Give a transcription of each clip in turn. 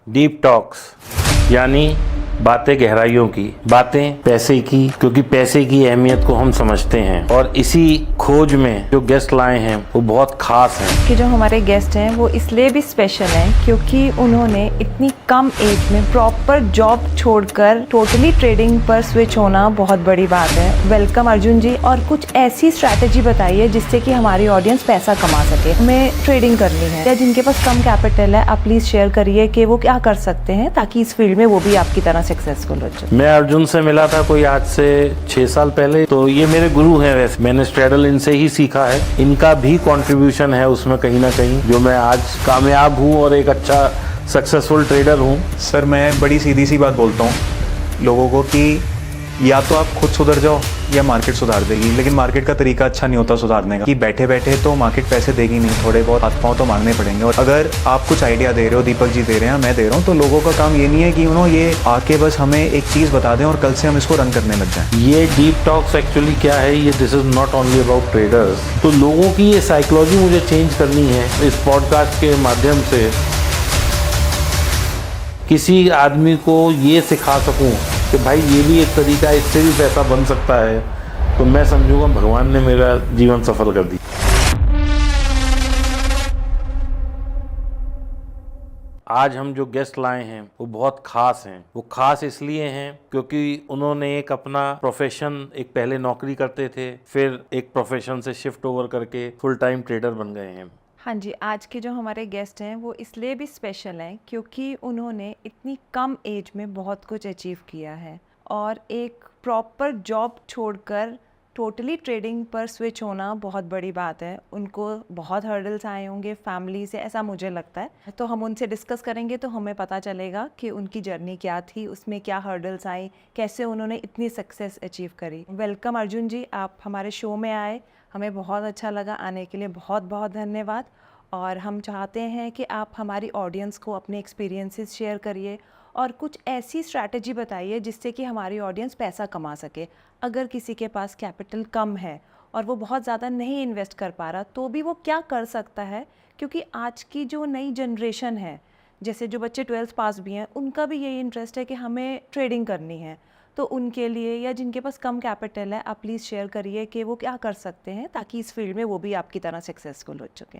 Deep talks यानी बातें गहराइयों की, बातें पैसे की, क्योंकि पैसे की अहमियत को हम समझते हैं और इसी खोज में जो गेस्ट लाए हैं वो बहुत खास हैं। कि जो हमारे गेस्ट हैं वो इसलिए भी स्पेशल हैं क्योंकि उन्होंने इतनी कम एज में प्रॉपर जॉब छोड़कर टोटली ट्रेडिंग पर स्विच होना बहुत बड़ी बात है। वेलकम अर्जुन जी। और कुछ ऐसी स्ट्रैटेजी बताइए जिससे कि हमारी ऑडियंस पैसा कमा सके। हमें ट्रेडिंग करनी है या जिनके पास कम कैपिटल है, आप प्लीज शेयर करिए कि वो क्या कर सकते हैं ताकि इस फील्ड में वो भी आपकी तरह सक्सेसफुल हो जाए। मैं अर्जुन से मिला था कोई आज से 6 साल पहले, तो ये मेरे गुरु हैं। वैसे मैंने स्ट्रैडल इनसे ही सीखा है। इनका भी कंट्रीब्यूशन है उसमें कहीं ना कहीं, जो मैं आज कामयाब हूँ और एक अच्छा सक्सेसफुल ट्रेडर हूँ। सर मैं बड़ी सीधी सी बात बोलता हूँ लोगों को कि या तो आप खुद सुधर जाओ या मार्केट सुधार देगी, लेकिन मार्केट का तरीका अच्छा नहीं होता सुधारने का कि बैठे बैठे तो मार्केट पैसे देगी नहीं, थोड़े बहुत हाथ पाँव तो मारने पड़ेंगे। और अगर आप कुछ आइडिया दे रहे हो, दीपक जी दे रहे हैं, मैं दे रहा हूँ, तो लोगों का काम ये नहीं है कि ये आके बस हमें एक चीज़ बता दें और कल से हम इसको रन करने लग जाएं। ये डीप टॉक्स एक्चुअली क्या है, ये this is not only about traders. तो लोगों की ये साइकोलॉजी मुझे चेंज करनी है इस पॉडकास्ट के माध्यम से, किसी आदमी को ये सिखा सकूं कि भाई ये भी एक तरीका है, इससे भी पैसा बन सकता है, तो मैं समझूंगा भगवान ने मेरा जीवन सफल कर दिया। आज हम जो गेस्ट लाए हैं वो बहुत खास हैं। वो खास इसलिए हैं क्योंकि उन्होंने एक अपना प्रोफेशन, एक पहले नौकरी करते थे, फिर एक प्रोफेशन से शिफ्ट ओवर करके फुल टाइम ट्रेडर बन गए हैं। हाँ जी, आज के जो हमारे गेस्ट हैं वो इसलिए भी स्पेशल हैं क्योंकि उन्होंने इतनी कम एज में बहुत कुछ अचीव किया है और एक प्रॉपर जॉब छोड़कर टोटली ट्रेडिंग पर स्विच होना बहुत बड़ी बात है। उनको बहुत हर्डल्स आए होंगे फैमिली से, ऐसा मुझे लगता है। तो हम उनसे डिस्कस करेंगे तो हमें पता चलेगा कि उनकी जर्नी क्या थी, उसमें क्या हर्डल्स आई, कैसे उन्होंने इतनी सक्सेस अचीव करी। वेलकम अर्जुन जी, आप हमारे शो में आए, हमें बहुत अच्छा लगा। आने के लिए बहुत बहुत धन्यवाद। और हम चाहते हैं कि आप हमारी ऑडियंस को अपने एक्सपीरियंसेस शेयर करिए और कुछ ऐसी स्ट्रैटेजी बताइए जिससे कि हमारी ऑडियंस पैसा कमा सके। अगर किसी के पास कैपिटल कम है और वो बहुत ज़्यादा नहीं इन्वेस्ट कर पा रहा, तो भी वो क्या कर सकता है, क्योंकि आज की जो नई जनरेशन है, जैसे जो बच्चे 12th पास भी हैं, उनका भी यही इंटरेस्ट है कि हमें ट्रेडिंग करनी है। तो उनके लिए या जिनके पास कम कैपिटल है, आप प्लीज़ शेयर करिए कि वो क्या कर सकते हैं ताकि इस फील्ड में वो भी आपकी तरह सक्सेसफुल हो चुके।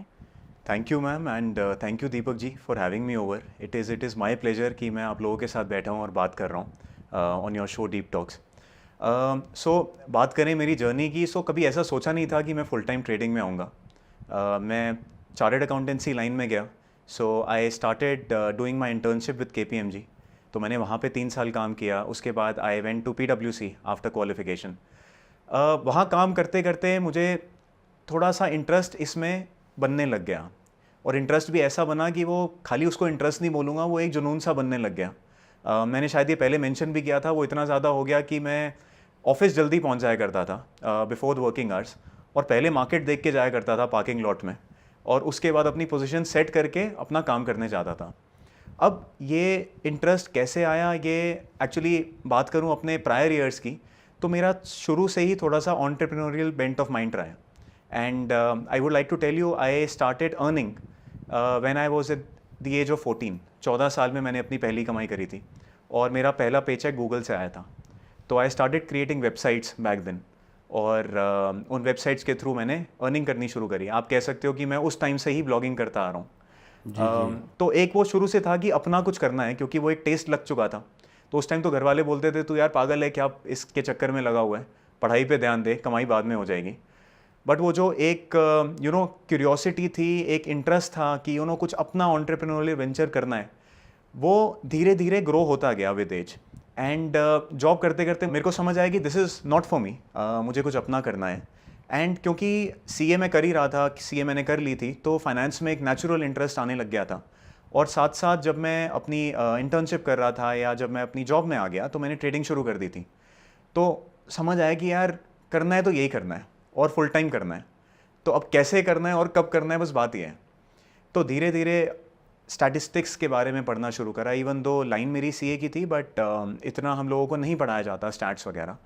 Thank you ma'am and thank you Deepak ji for having me over. It is my pleasure कि मैं आप लोगों के साथ बैठा हूँ और बात कर रहा हूँ on your show Deep Talks. So बात करें मेरी जर्नी की, सो कभी ऐसा सोचा नहीं था कि मैं फुल टाइम ट्रेडिंग में आऊँगा। मैं चार्टर्ड अकाउंटेंसी लाइन में गया, so I started doing my internship with KPMG। तो मैंने वहाँ पे 3 साल काम किया। उसके बाद I went to PwC after qualification. वहाँ काम करते करते मुझे थोड़ा सा इंटरेस्ट इसमें बनने लग गया, और इंटरेस्ट भी ऐसा बना कि वो खाली उसको इंटरेस्ट नहीं बोलूँगा, वो एक जुनून सा बनने लग गया। मैंने शायद ये पहले मेंशन भी किया था, वो इतना ज़्यादा हो गया कि मैं ऑफिस जल्दी पहुँच जाया करता था बिफोर द वर्किंग आवर्स, और पहले मार्केट देख के जाया करता था पार्किंग लॉट में, और उसके बाद अपनी पोजीशन सेट करके अपना काम करने जाता था। अब ये इंटरेस्ट कैसे आया, ये एक्चुअली बात करूँ अपने प्रायर ईयर्स की, तो मेरा शुरू से ही थोड़ा सा एंटरप्रेन्योरियल बेंट ऑफ माइंड रहा है। And I would like to tell you, I started earning when I was at the age of 14. 14 साल में मैंने अपनी पहली कमाई करी थी, और मेरा पहला पेचेक गूगल से आया था। तो I started creating websites back then, और उन वेबसाइट्स के थ्रू मैंने अर्निंग करनी शुरू करी। आप कह सकते हो कि मैं उस टाइम से ही ब्लॉगिंग करता आ रहा हूँ। तो एक वो शुरू से था कि अपना कुछ करना है, क्योंकि वो एक टेस्ट लग चुका था। तो उस टाइम तो घर वाले बोलते थे तू यार पागल है क्या, इसके चक्कर में लगा हुआ है, पढ़ाई पे ध्यान दे, कमाई बाद में हो जाएगी। बट वो जो एक क्यूरियोसिटी थी, एक इंटरेस्ट था कि कुछ अपना एंटरप्रेन्योरियल वेंचर करना है, वो धीरे धीरे ग्रो होता गया विद एज। एंड जॉब करते करते मेरे को समझ आया कि this is not for me, मुझे कुछ अपना करना है। एंड क्योंकि CA मैं कर ही रहा था, CA मैंने कर ली थी, तो फाइनेंस में एक नेचुरल इंटरेस्ट आने लग गया था। और साथ साथ जब मैं अपनी इंटर्नशिप कर रहा था या जब मैं अपनी जॉब में आ गया, तो मैंने ट्रेडिंग शुरू कर दी थी। तो समझ आया कि यार करना है तो यही करना है, और फुल टाइम करना है। तो अब कैसे करना है और कब करना है, बस बात ये है। तो धीरे धीरे स्टैटिस्टिक्स के बारे में पढ़ना शुरू करा। इवन दो लाइन मेरी CA की थी, बट इतना हम लोगों को नहीं पढ़ाया जाता स्टैट्स वगैरह।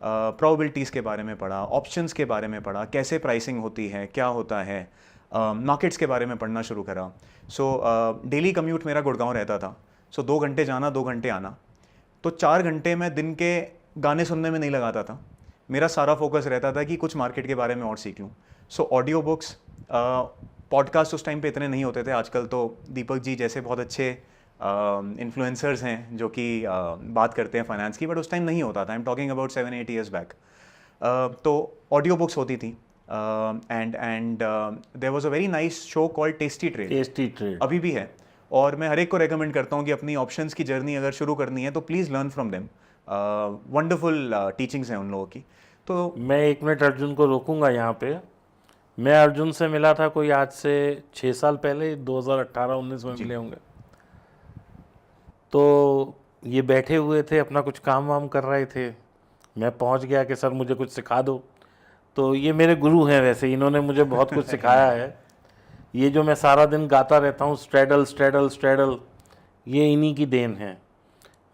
प्रोबेबिलिटीज़ के बारे में पढ़ा, ऑप्शंस के बारे में पढ़ा, कैसे प्राइसिंग होती है, क्या होता है, मार्केट्स के बारे में पढ़ना शुरू करा। सो डेली कम्यूट मेरा गुड़गांव रहता था, सो 2 घंटे जाना 2 घंटे आना, तो 4 घंटे मैं दिन के गाने सुनने में नहीं लगाता था, मेरा सारा फोकस रहता था कि कुछ मार्केट के बारे में और सीख लूँ। सो ऑडियो बुक्स, पॉडकास्ट उस टाइम पे इतने नहीं होते थे, आजकल तो दीपक जी जैसे बहुत अच्छे इन्फ्लुएंसर्स हैं जो कि बात करते हैं फाइनेंस की, बट उस टाइम नहीं होता था। I am talking about 7-8 years back. तो ऑडियो बुक्स होती थी, and there was a very nice show called Tasty Trade, Tasty Trade. अभी भी है, और मैं हर एक को रेकमेंड करता हूँ कि अपनी ऑप्शंस की जर्नी अगर शुरू करनी है तो please learn from them. Wonderful teachings हैं उन लोगों की। तो मैं 1 मिनट अर्जुन को रोकूंगा यहाँ पे। मैं अर्जुन से मिला था कोई आज से 6 साल पहले, 2018-19 में मिले होंगे। तो ये बैठे हुए थे, अपना कुछ काम वाम कर रहे थे। मैं पहुंच गया कि सर मुझे कुछ सिखा दो। तो ये मेरे गुरु हैं, वैसे इन्होंने मुझे बहुत कुछ सिखाया है। ये जो मैं सारा दिन गाता रहता हूँ स्ट्रेडल स्ट्रेडल स्ट्रेडल, ये इन्हीं की देन है।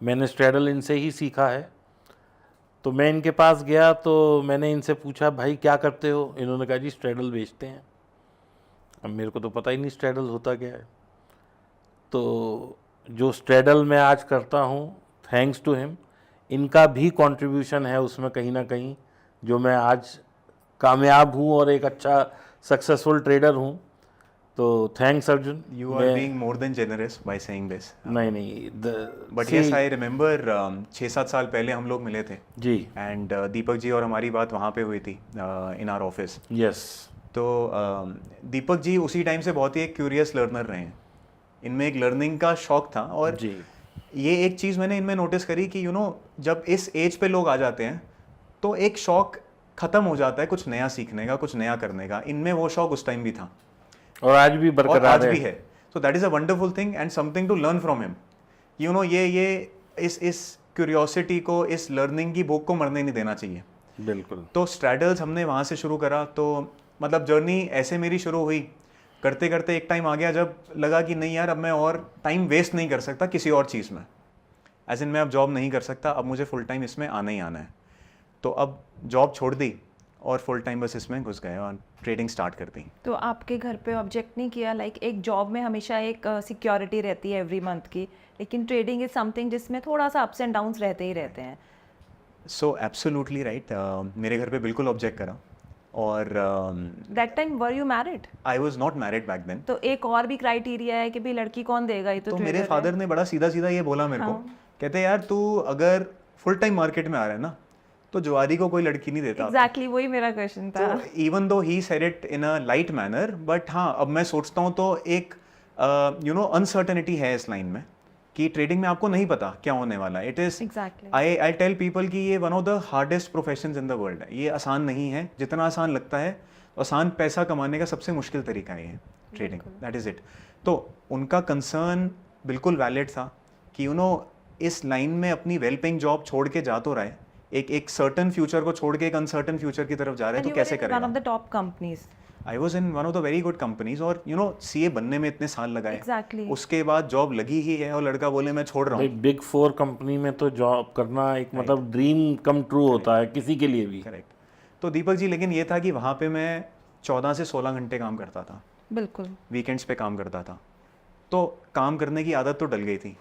मैंने स्ट्रेडल इनसे ही सीखा है। तो मैं इनके पास गया तो मैंने इनसे पूछा भाई क्या करते हो? इन्होंने कहा जी स्ट्रेडल बेचते हैं। अब मेरे को तो पता ही नहीं स्ट्रेडल होता क्या है। तो जो स्ट्रेडल मैं आज करता हूँ, थैंक्स टू हिम, इनका भी कंट्रीब्यूशन है उसमें कहीं ना कहीं, जो मैं आज कामयाब हूँ और एक अच्छा सक्सेसफुल ट्रेडर हूँ। तो thanks Arjun. You are being more than generous by saying this. नहीं बट यस, आई रिमेंबर 6-7 साल पहले हम लोग मिले थे जी। एंड दीपक जी और हमारी बात वहाँ पे हुई थी इन आवर ऑफिस। यस। तो दीपक जी उसी टाइम से बहुत ही एक क्यूरियस लर्नर रहे हैं, इनमें एक लर्निंग का शौक था। और जी। ये एक चीज़ मैंने इनमें नोटिस करी कि जब इस एज पे लोग आ जाते हैं तो एक शौक ख़त्म हो जाता है कुछ नया सीखने का, कुछ नया करने का। इनमें वो शौक उस टाइम भी था और आज भी और बरकरार आज भी है। So that is a wonderful thing and something to learn from him. ये इस क्यूरियोसिटी को, इस लर्निंग की भूख को मरने नहीं देना चाहिए। बिल्कुल। तो स्ट्रैडल्स हमने वहाँ से शुरू करा। तो मतलब जर्नी ऐसे मेरी शुरू हुई, करते करते एक टाइम आ गया जब लगा कि नहीं यार, अब मैं और टाइम वेस्ट नहीं कर सकता किसी और चीज़ में। एज इन मैं अब जॉब नहीं कर सकता, अब मुझे फुल टाइम इसमें आना ही आना है। तो अब जॉब छोड़ दी और फुल टाइम बस इसमें घुस गए और ट्रेडिंग स्टार्ट कर दी। तो आपके घर पे ऑब्जेक्ट नहीं किया? लाइक एक जॉब में हमेशा एक सिक्योरिटी रहती है एवरी मंथ की, लेकिन ट्रेडिंग इज समथिंग जिसमें थोड़ा सा अप्स एंड डाउन्स रहते ही रहते हैं। So absolutely right. मेरे घर पे बिल्कुल ऑब्जेक्ट करा। और that time were you married? I was not married back then. तो एक और भी क्राइटेरिया है कि भाई लड़की कौन देगा, ये तो trader मेरे है। फादर ने बड़ा सीधा सीधा ये बोला मेरे को, कहते यार तू अगर फुल टाइम मार्केट में आ रहा है ना तो जुआरी को कोई लड़की नहीं देता। एग्जैक्टली वही मेरा क्वेश्चन था। तो even though he said it in a light manner, but हाँ अब मैं सोचता हूँ तो एक अनसर्टेनिटी है इस लाइन में कि ट्रेडिंग में आपको नहीं पता क्या होने वाला है। It is Exactly. I tell people कि ये one of the hardest professions in the world है। ये आसान नहीं है जितना आसान लगता है। आसान पैसा कमाने का सबसे मुश्किल तरीका है ये ट्रेडिंग, दैट इज इट। तो उनका कंसर्न बिल्कुल वैलिड था कि इस लाइन में अपनी वेल पेइंग जॉब छोड़ के जा तो रहा है, एक सर्टन फ्यूचर को छोड़ के एक अनसर्टन फ्यूचर की तरफ जा रहे हैं, तो कैसे करेगा। One of the top companies. I was in one of the very good companies और सीए बनने में इतने साल लगाए। Exactly. उसके बाद जॉब लगी ही है और लड़का बोले मैं छोड़ रहा भाई हूँ। बिग 4 कंपनी में तो जॉब करना एक मतलब ड्रीम कम ट्रू होता है किसी के लिए भी। करेक्ट। तो दीपक जी लेकिन ये था कि वहाँ पे मैं 14 से 16 घंटे काम करता था, बिल्कुल। वीकेंड्स पे काम करता था। तो काम करने की आदत तो डल गई थी,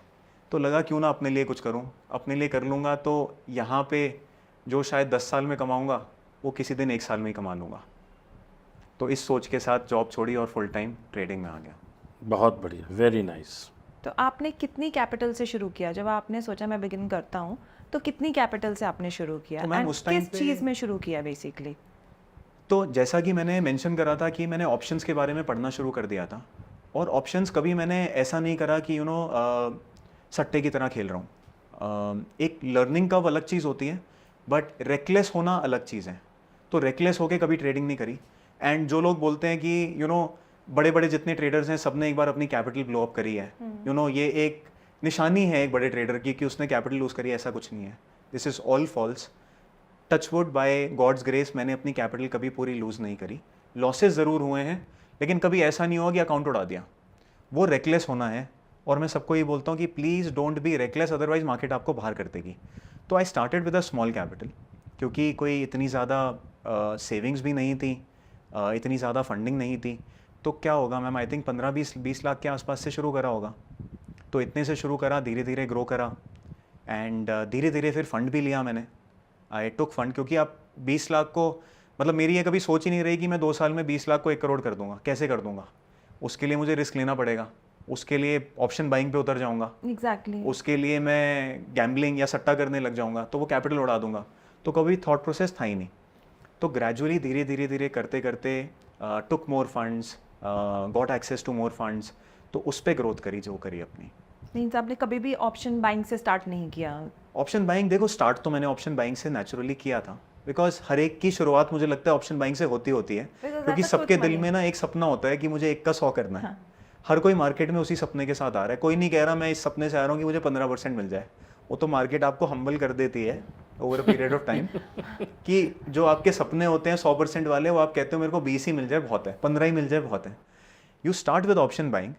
तो लगा क्यों ना अपने लिए कुछ करूं। अपने लिए कर लूँगा तो यहाँ पे जो शायद 10 साल में कमाऊँगा वो किसी दिन 1 साल में ही कमा लूँगा। तो इस सोच के साथ जॉब छोड़ी और फुल टाइम ट्रेडिंग में आ गया। बहुत बढ़िया, वेरी नाइस। तो आपने कितनी कैपिटल से शुरू किया? जब आपने सोचा मैं बिगिन करता हूँ तो कितनी कैपिटल से आपने शुरू किया? तो मैम And उस टाइम किस पे- चीज़ में शुरू किया बेसिकली? तो जैसा कि मैंने मेंशन करा था कि मैंने ऑप्शंस के बारे में पढ़ना शुरू कर दिया था। और ऑप्शंस कभी मैंने ऐसा नहीं करा कि सट्टे की तरह खेल रहा हूँ। एक लर्निंग का अलग चीज़ होती है, बट रेकलेस होना अलग चीज़ है। तो रेकलेस होके कभी ट्रेडिंग नहीं करी। एंड जो लोग बोलते हैं कि बड़े बड़े जितने ट्रेडर्स हैं सबने एक बार अपनी कैपिटल ब्लो अप करी है, ये एक निशानी है एक बड़े ट्रेडर की कि उसने कैपिटल लूज करी, ऐसा कुछ नहीं है। This is all false. Touchwood by God's grace मैंने अपनी कैपिटल कभी पूरी लूज नहीं करी। लॉसेस ज़रूर हुए हैं लेकिन कभी ऐसा नहीं हुआ कि अकाउंट उड़ा दिया। वो रेकलेस होना है। और मैं सबको ये बोलता हूँ कि please don't be reckless, otherwise market आपको बाहर कर देगी। तो I started with a small capital, क्योंकि कोई इतनी ज़्यादा सेविंग्स भी नहीं थी, इतनी ज़्यादा फंडिंग नहीं थी। तो क्या होगा मैम, आई थिंक 15-20 लाख के आसपास से शुरू करा होगा। तो इतने से शुरू करा, धीरे धीरे ग्रो करा एंड धीरे धीरे फिर फंड भी लिया मैंने। आई टुक फंड, क्योंकि आप 20 लाख को, मतलब मेरी ये कभी सोच ही नहीं रही कि मैं 2 साल में 20 लाख को 1 करोड़ कर दूंगा। कैसे कर दूंगा? उसके लिए मुझे रिस्क लेना पड़ेगा, उसके लिए ऑप्शन बाइंग पे उतर जाऊंगा, एग्जैक्टली। उसके लिए मैं गैम्बलिंग या सट्टा करने लग जाऊंगा, तो वो कैपिटल उड़ा दूंगा। तो कभी थॉट प्रोसेस था ही नहीं। तो ग्रेजुअली धीरे धीरे धीरे करते करते took more funds, got access to more funds, तो उस पर ग्रोथ करी जो करी अपनी। मीन्स आपने कभी भी ऑप्शन बाइंग से स्टार्ट नहीं किया? ऑप्शन बाइंग, देखो स्टार्ट तो मैंने ऑप्शन बाइंग से नेचुरली किया था, बिकॉज हर एक की शुरुआत मुझे लगता है ऑप्शन बाइंग से होती है, क्योंकि सबके दिल में ना एक सपना होता है कि मुझे 1 का 100 करना है। हर कोई मार्केट में उसी सपने के साथ आ रहा है। कोई नहीं कह रहा मैं इस सपने से आ रहा हूँ कि मुझे 15% मिल जाए। वो तो मार्केट आपको हम्बल कर देती है over a period of time कि जो आपके सपने होते हैं 100% वाले, वो आप कहते हो मेरे को 20 ही मिल जाए बहुत है, 15 ही मिल जाए बहुत है। You start with option buying,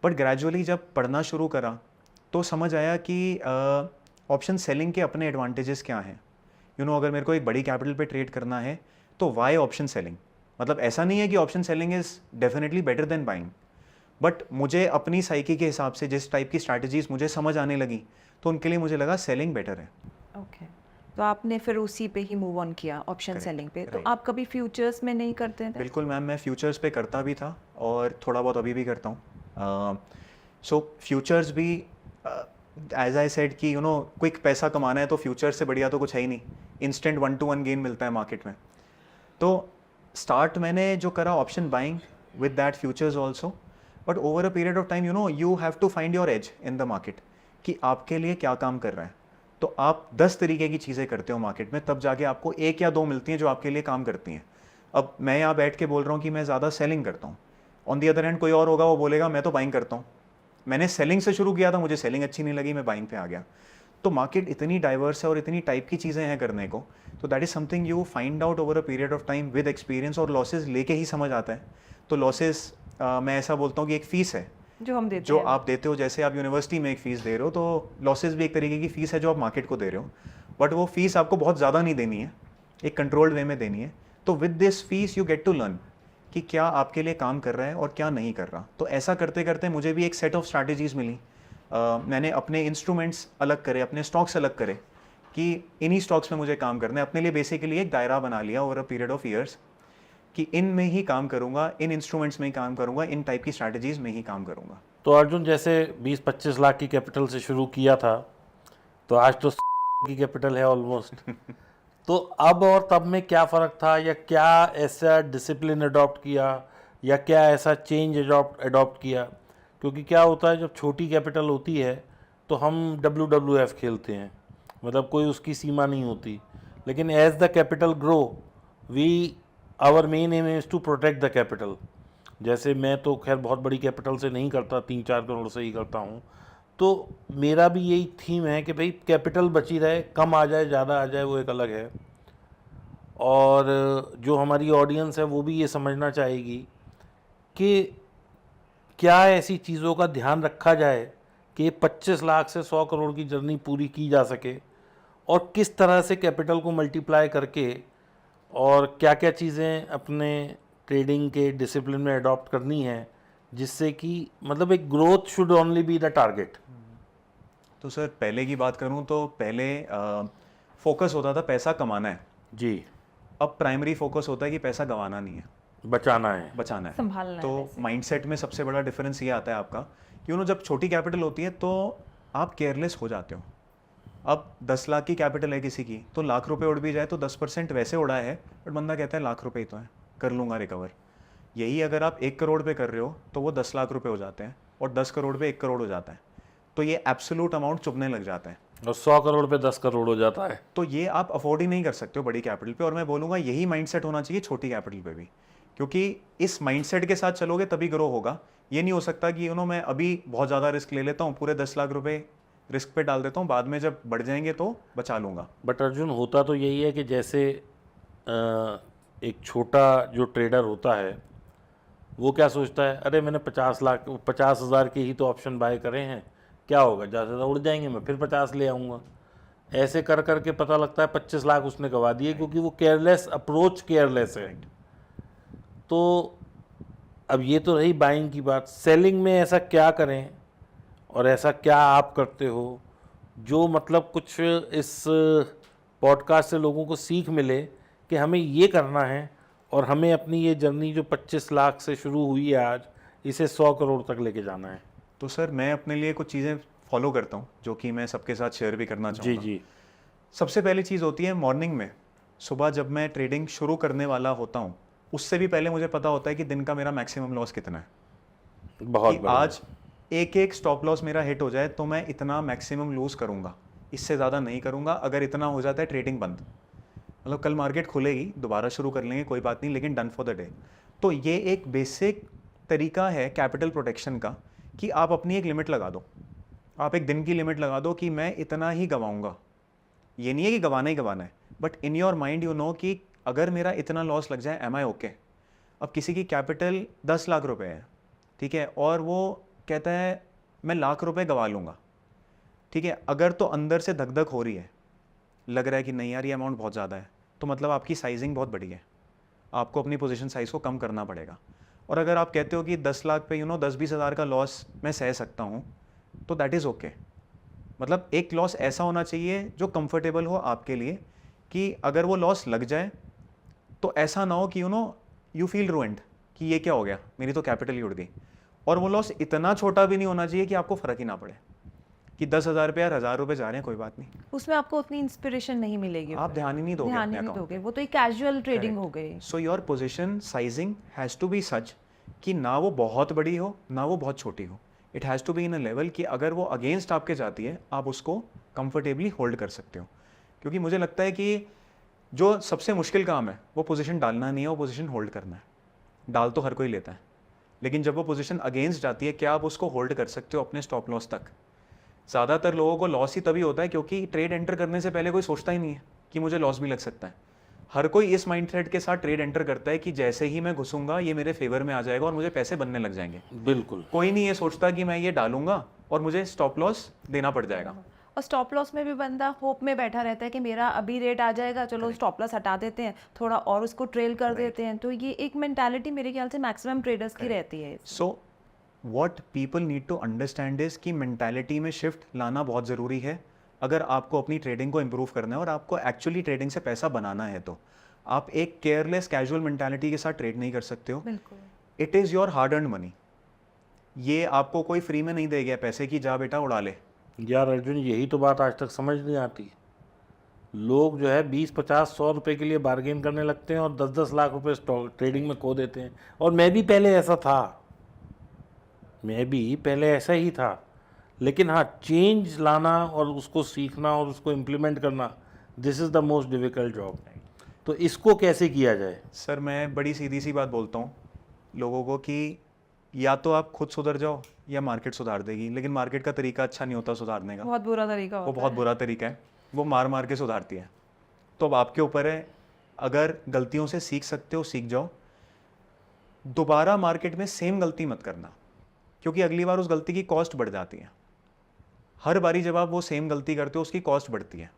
but gradually जब पढ़ना शुरू करा तो समझ आया कि ऑप्शन सेलिंग के अपने एडवांटेजेस क्या हैं। अगर मेरे को एक बड़ी कैपिटल पे ट्रेड करना है तो वाई ऑप्शन सेलिंग? मतलब ऐसा नहीं है कि option selling is definitely better than buying, but मुझे अपनी साइकी के हिसाब से जिस टाइप की स्ट्रैटेजीज मुझे समझ आने लगी, तो उनके लिए मुझे लगा सेलिंग बेटर है। ओके, तो आपने फिर उसी पे ही मूव ऑन किया, ऑप्शन सेलिंग पे। तो आप कभी फ्यूचर्स में नहीं करते थे? बिल्कुल मैम, मैं फ्यूचर्स पे करता भी था और थोड़ा बहुत अभी भी करता हूँ। सो फ्यूचर्स भी एज आई सेड कि क्विक पैसा कमाना है तो फ्यूचर्स से बढ़िया तो कुछ है ही नहीं। इंस्टेंट 1-to-1 गेन मिलता है मार्केट में। तो स्टार्ट मैंने जो करा option buying with that futures also, but over a period of time you have to find your edge in the market कि आपके लिए क्या काम कर रहा है। तो आप 10 तरीके की चीज़ें करते हो मार्केट में, तब जाके आपको 1 या 2 मिलती हैं जो आपके लिए काम करती हैं। अब मैं यहाँ बैठ के बोल रहा हूँ कि मैं ज़्यादा सेलिंग करता हूँ, ऑन दी अदर हैंड कोई और होगा वो बोलेगा मैं तो बाइंग करता हूँ। मैंने सेलिंग से शुरू किया था, मुझे सेलिंग अच्छी नहीं लगी, मैं बाइंग पे आ गया। तो मार्केट इतनी डाइवर्स है और इतनी टाइप की चीज़ें हैं करने को, तो that is something you find out over a period of time with experience, और लॉसेज लेके ही समझ आता है। तो लॉसेज मैं ऐसा बोलता हूँ कि एक फ़ीस है जो हम देते जो हैं। आप देते हो। जैसे आप यूनिवर्सिटी में एक फ़ीस दे रहे हो, तो लॉसेज भी एक तरीके की फ़ीस है जो आप मार्केट को दे रहे हो, बट वो फ़ीस आपको बहुत ज़्यादा नहीं देनी है, एक कंट्रोल्ड वे में देनी है। तो with this fees you get to learn कि क्या आपके लिए काम कर रहा है और क्या नहीं कर रहा। तो ऐसा करते करते मुझे भी एक सेट ऑफ स्ट्रैटेजीज मिली। मैंने अपने इंस्ट्रूमेंट्स अलग करे, अपने स्टॉक्स अलग करे कि इन्हीं स्टॉक्स में मुझे काम करना है। अपने लिए बेसिकली एक दायरा बना लिया over a period of years कि इन में ही काम करूंगा, इन इंस्ट्रूमेंट्स में ही काम करूंगा, इन टाइप की स्ट्रैटेजीज में ही काम करूंगा। तो अर्जुन, जैसे 20-25 लाख की कैपिटल से शुरू किया था, तो आज तो की कैपिटल है ऑलमोस्ट। तो अब और तब में क्या फ़र्क था, या क्या ऐसा डिसिप्लिन अडॉप्ट किया, या क्या ऐसा चेंज अडॉप्ट किया? क्योंकि क्या होता है, जब छोटी कैपिटल होती है तो हम WWF खेलते हैं, मतलब कोई उसकी सीमा नहीं होती। लेकिन as the capital grow, our main aim is to protect the capital. जैसे मैं तो खैर बहुत बड़ी कैपिटल से नहीं करता, 3-4 करोड़ से ही करता हूँ। तो मेरा भी यही थीम है कि भाई कैपिटल बची रहे, कम आ जाए ज़्यादा आ जाए वो एक अलग है। और जो हमारी ऑडियंस है वो भी ये समझना चाहेगी कि क्या ऐसी चीज़ों का ध्यान रखा जाए कि 25 लाख से 100 करोड़ की जर्नी पूरी की जा सके, और किस तरह से कैपिटल को मल्टीप्लाई करके, और क्या क्या चीज़ें अपने ट्रेडिंग के डिसिप्लिन में अडॉप्ट करनी है, जिससे कि मतलब एक growth should only be the target. तो सर पहले की बात करूं तो पहले फोकस होता था पैसा कमाना है जी, अब प्राइमरी फोकस होता है कि पैसा गंवाना नहीं है, बचाना है, बचाना है, संभालना है तो वैसे। माइंडसेट में सबसे बड़ा डिफरेंस ये आता है आपका कि जब छोटी कैपिटल होती है तो आप केयरलेस हो जाते हो। अब 10 लाख की कैपिटल है किसी की, तो लाख रुपए उड़ भी जाए तो 10% वैसे उड़ा है, बट बंदा कहता है लाख रुपए ही तो है, कर लूँगा रिकवर। यही अगर आप 1 करोड़ पे कर रहे हो तो वो 10 लाख रुपए हो जाते हैं, और 10 करोड़ पे 1 करोड़ हो जाता है। तो ये एब्सोल्यूट अमाउंट चुभने लग जाता है, और 100 करोड़ पे 10 करोड़ हो जाता है। तो ये आप अफोर्ड ही नहीं कर सकते हो बड़ी कैपिटल पे। और मैं बोलूँगा यही माइंडसेट होना चाहिए छोटी कैपिटल पे भी, क्योंकि इस माइंडसेट के साथ चलोगे तभी ग्रो होगा। ये नहीं हो सकता कि मैं अभी बहुत ज़्यादा रिस्क ले लेता हूँ, पूरे 10 लाख रुपए रिस्क पे डाल देता हूँ, बाद में जब बढ़ जाएंगे तो बचा लूँगा। बट अर्जुन, होता तो यही है कि जैसे एक छोटा जो ट्रेडर होता है वो क्या सोचता है, अरे मैंने 50,000 के ही तो ऑप्शन बाय करे हैं, क्या होगा, ज़्यादा से ज़्यादा उड़ जाएंगे, मैं फिर 50 ले आऊँगा। ऐसे कर करके पता लगता है 25 लाख उसने गवा दिए, क्योंकि वो केयरलेस है। तो अब ये तो रही बाइंग की बात। सेलिंग में ऐसा क्या करें, और ऐसा क्या आप करते हो जो मतलब कुछ इस पॉडकास्ट से लोगों को सीख मिले कि हमें ये करना है और हमें अपनी ये जर्नी जो 25 लाख से शुरू हुई है आज, इसे 100 करोड़ तक लेके जाना है? तो सर मैं अपने लिए कुछ चीज़ें फॉलो करता हूँ जो कि मैं सबके साथ शेयर भी करना जी चाहूँगा। जी। सबसे पहली चीज़ होती है मॉर्निंग में, सुबह जब मैं ट्रेडिंग शुरू करने वाला होता हूँ उससे भी पहले मुझे पता होता है कि दिन का मेरा मैक्सिमम लॉस कितना है, बहुत कि बढ़िया। आज एक एक स्टॉप लॉस मेरा हिट हो जाए तो मैं इतना मैक्सिमम लूज़ करूँगा, इससे ज़्यादा नहीं करूँगा। अगर इतना हो जाता है ट्रेडिंग बंद, मतलब कल मार्केट खुलेगी दोबारा शुरू कर लेंगे कोई बात नहीं, लेकिन डन फॉर द डे। तो ये एक बेसिक तरीका है कैपिटल प्रोटेक्शन का कि आप अपनी एक लिमिट लगा दो, आप एक दिन की लिमिट लगा दो कि मैं इतना ही गवाऊंगा। ये नहीं है कि गवाना ही गवाना है, but in your mind you know कि अगर मेरा इतना लॉस लग जाए एम आई ओके। अब किसी की कैपिटल 10 लाख रुपए है, ठीक है, और वो कहता है मैं लाख रुपए गवा लूँगा, ठीक है, अगर तो अंदर से धक धक हो रही है, लग रहा है कि नहीं यार ये अमाउंट बहुत ज़्यादा है, तो मतलब आपकी साइजिंग बहुत बड़ी है, आपको अपनी पोजीशन साइज़ को कम करना पड़ेगा। और अगर आप कहते हो कि 10 लाख पे 10-20 हज़ार का लॉस मैं सह सकता हूँ, तो दैट इज़ ओके। मतलब एक लॉस ऐसा होना चाहिए जो कंफर्टेबल हो आपके लिए, कि अगर वो लॉस लग जाए तो ऐसा ना हो कि यू फील रूइंड कि ये क्या हो गया, मेरी तो कैपिटल ही उड़ गई। और वो लॉस इतना छोटा भी नहीं होना चाहिए कि आपको फ़र्क ही ना पड़े कि 10,000 रुपये या 1,000 रुपये जा रहे हैं, कोई बात नहीं, उसमें आपको उतनी इंस्पिरेशन नहीं मिलेगी, आप ध्यान ही नहीं दोगे ध्यान अपने ही नहीं अकाउंट। दोगे, वो तो एक कैजुअल ट्रेडिंग हो गई। So your position sizing has to be such कि ना वो बहुत बड़ी हो ना वो बहुत छोटी हो, it has to be in a level कि अगर वो अगेंस्ट आपके जाती है आप उसको कंफर्टेबली होल्ड कर सकते हो। क्योंकि मुझे लगता है कि जो सबसे मुश्किल काम है वो पोजीशन डालना नहीं है, वो पोजीशन होल्ड करना है। डाल तो हर कोई लेता है, लेकिन जब वो पोजीशन अगेंस्ट जाती है क्या आप उसको होल्ड कर सकते हो अपने स्टॉप लॉस तक। ज़्यादातर लोगों को लॉस ही तभी होता है क्योंकि ट्रेड एंटर करने से पहले कोई सोचता ही नहीं है कि मुझे लॉस भी लग सकता है। हर कोई इस माइंडसेट के साथ ट्रेड एंटर करता है कि जैसे ही मैं घुसूंगा ये मेरे फेवर में आ जाएगा और मुझे पैसे बनने लग जाएंगे। बिल्कुल। कोई नहीं ये सोचता कि मैं ये डालूंगा और मुझे स्टॉप लॉस देना पड़ जाएगा। और स्टॉप लॉस में भी बंदा होप में बैठा रहता है कि मेरा अभी रेट आ जाएगा, चलो स्टॉप लॉस हटा देते हैं, थोड़ा और उसको ट्रेल कर देते हैं। तो ये एक मेंटालिटी मेरे ख्याल से मैक्सिमम ट्रेडर्स की रहती है। So what people need to understand is कि मेंटालिटी में शिफ्ट लाना बहुत ज़रूरी है अगर आपको अपनी ट्रेडिंग को इम्प्रूव करना है और आपको एक्चुअली ट्रेडिंग से पैसा बनाना है। तो आप एक केयरलेस कैजुअल मेंटालिटी के साथ ट्रेड नहीं कर सकते हो। बिल्कुल। It is your hard earn money, ये आपको कोई फ्री में नहीं दे गया पैसे की जा बेटा उड़ा ले। यार अर्जुन, यही तो बात आज तक समझ नहीं आती। लोग जो है 20-50-100 रुपए के लिए बार्गेन करने लगते हैं और 10-10 लाख रुपए स्टॉक ट्रेडिंग में खो देते हैं। और मैं भी पहले ऐसा था, मैं भी पहले ऐसा ही था। लेकिन हाँ, चेंज लाना और उसको सीखना और उसको इम्प्लीमेंट करना, this is the most difficult job. तो इसको कैसे किया जाए? सर मैं बड़ी सीधी सी बात बोलता हूँ लोगों को कि या तो आप खुद सुधर जाओ या मार्केट सुधार देगी, लेकिन मार्केट का तरीका अच्छा नहीं होता सुधारने का, बहुत बुरा तरीका वो होता बहुत बुरा तरीका है, वो मार मार के सुधारती है। तो अब आपके ऊपर है, अगर गलतियों से सीख सकते हो सीख जाओ, दोबारा मार्केट में सेम गलती मत करना, क्योंकि अगली बार उस गलती की कॉस्ट बढ़ जाती है। हर बारी जब आप वो सेम गलती करते हो उसकी कॉस्ट बढ़ती है,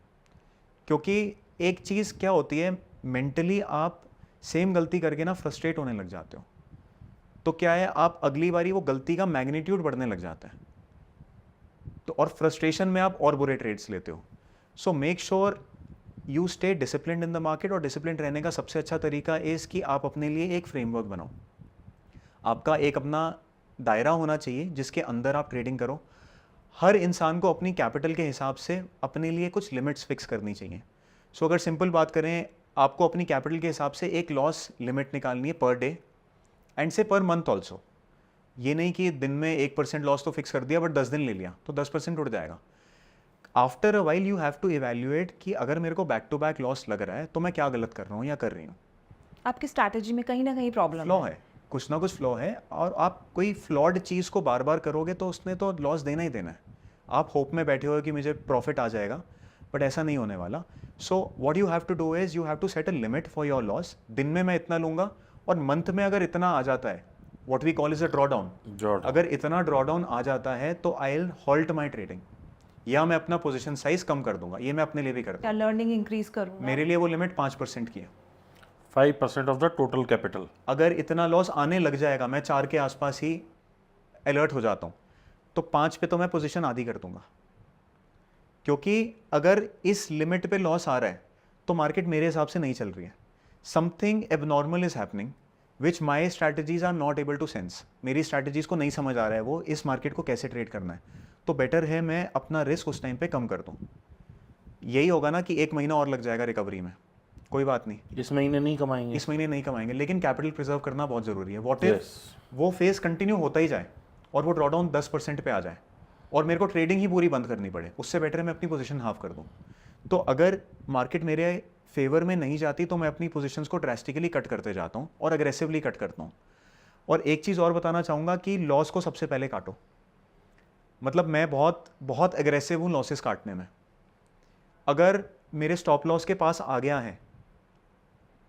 क्योंकि एक चीज़ क्या होती है, मेंटली आप सेम गलती करके ना फ्रस्ट्रेट होने लग जाते हो, तो क्या है आप अगली बारी वो गलती का मैग्नीट्यूड बढ़ने लग जाता है, तो और फ्रस्ट्रेशन में आप और बुरे ट्रेड्स लेते हो। So make sure you stay disciplined in the market, और डिसिप्लिन रहने का सबसे अच्छा तरीका इज़ कि आप अपने लिए एक फ्रेमवर्क बनाओ। आपका एक अपना दायरा होना चाहिए जिसके अंदर आप ट्रेडिंग करो। हर इंसान को अपनी कैपिटल के हिसाब से अपने लिए कुछ लिमिट्स फिक्स करनी चाहिए। सो अगर सिंपल बात करें, आपको अपनी कैपिटल के हिसाब से एक लॉस लिमिट निकालनी है पर डे एंड से पर मंथ ऑल्सो। ये नहीं कि दिन में 1% लॉस तो फिक्स कर दिया बट 10 दिन ले लिया तो 10% उड़ जाएगा। After a while you have to evaluate कि अगर मेरे को बैक टू बैक लॉस लग रहा है तो मैं क्या गलत कर रहा हूँ या कर रही हूँ। आपकी स्ट्रैटेजी में कहीं ना कहीं प्रॉब्लम फ्लॉ है, कुछ ना कुछ फ्लॉ है, और आप कोई फ्लॉड चीज़ को बार बार करोगे तो उसने तो लॉस देना ही देना है। आप होप में बैठे हो कि मुझे प्रॉफिट आ जाएगा, बट ऐसा नहीं होने वाला। So what you have to do is you have to set a limit for your loss. दिन में मैं इतना लूँगा, और मंथ में अगर इतना आ जाता है, what we call is a drawdown, अगर इतना ड्रॉ डाउन आ जाता है तो I will halt my trading, या मैं अपना पोजीशन साइज कम कर दूंगा। ये मैं अपने लिए भी करता क्या लर्निंग इंक्रीज करूँ? हूँ। मेरे लिए वो लिमिट 5% की है। 5% ऑफ द टोटल कैपिटल। अगर इतना लॉस आने लग जाएगा, मैं 4 के आसपास ही अलर्ट हो जाता हूँ, तो 5 पे तो मैं पोजीशन आधी कर दूंगा, क्योंकि अगर इस लिमिट पे लॉस आ रहा है तो मार्केट मेरे हिसाब से नहीं चल रही है, something abnormal is happening which my strategies are not able to sense. मेरी स्ट्रैटेजीज को नहीं समझ आ रहा है वो इस मार्केट को कैसे ट्रेड करना है, तो बेटर है मैं अपना रिस्क उस टाइम पे कम कर दूं। यही होगा ना कि 1 महीना और लग जाएगा रिकवरी में, कोई बात नहीं, इस महीने नहीं कमाएंगे, इस महीने नहीं कमाएंगे, लेकिन कैपिटल प्रिजर्व करना बहुत ज़रूरी है। What if Yes. वो फेस कंटिन्यू होता ही जाए और वो ड्रॉडाउन 10% पे आ जाए और मेरे को ट्रेडिंग ही पूरी बंद करनी पड़े, उससे बेटर है मैं अपनी पोजीशन हाफ कर दूं। तो अगर मार्केट मेरे फेवर में नहीं जाती तो मैं अपनी पोजीशंस को ड्रास्टिकली कट करते जाता हूं और अग्रेसिवली कट करता हूं। और एक चीज़ और बताना चाहूँगा कि लॉस को सबसे पहले काटो। मतलब मैं बहुत बहुत एग्रेसिव हूँ लॉसेस काटने में। अगर मेरे स्टॉप लॉस के पास आ गया है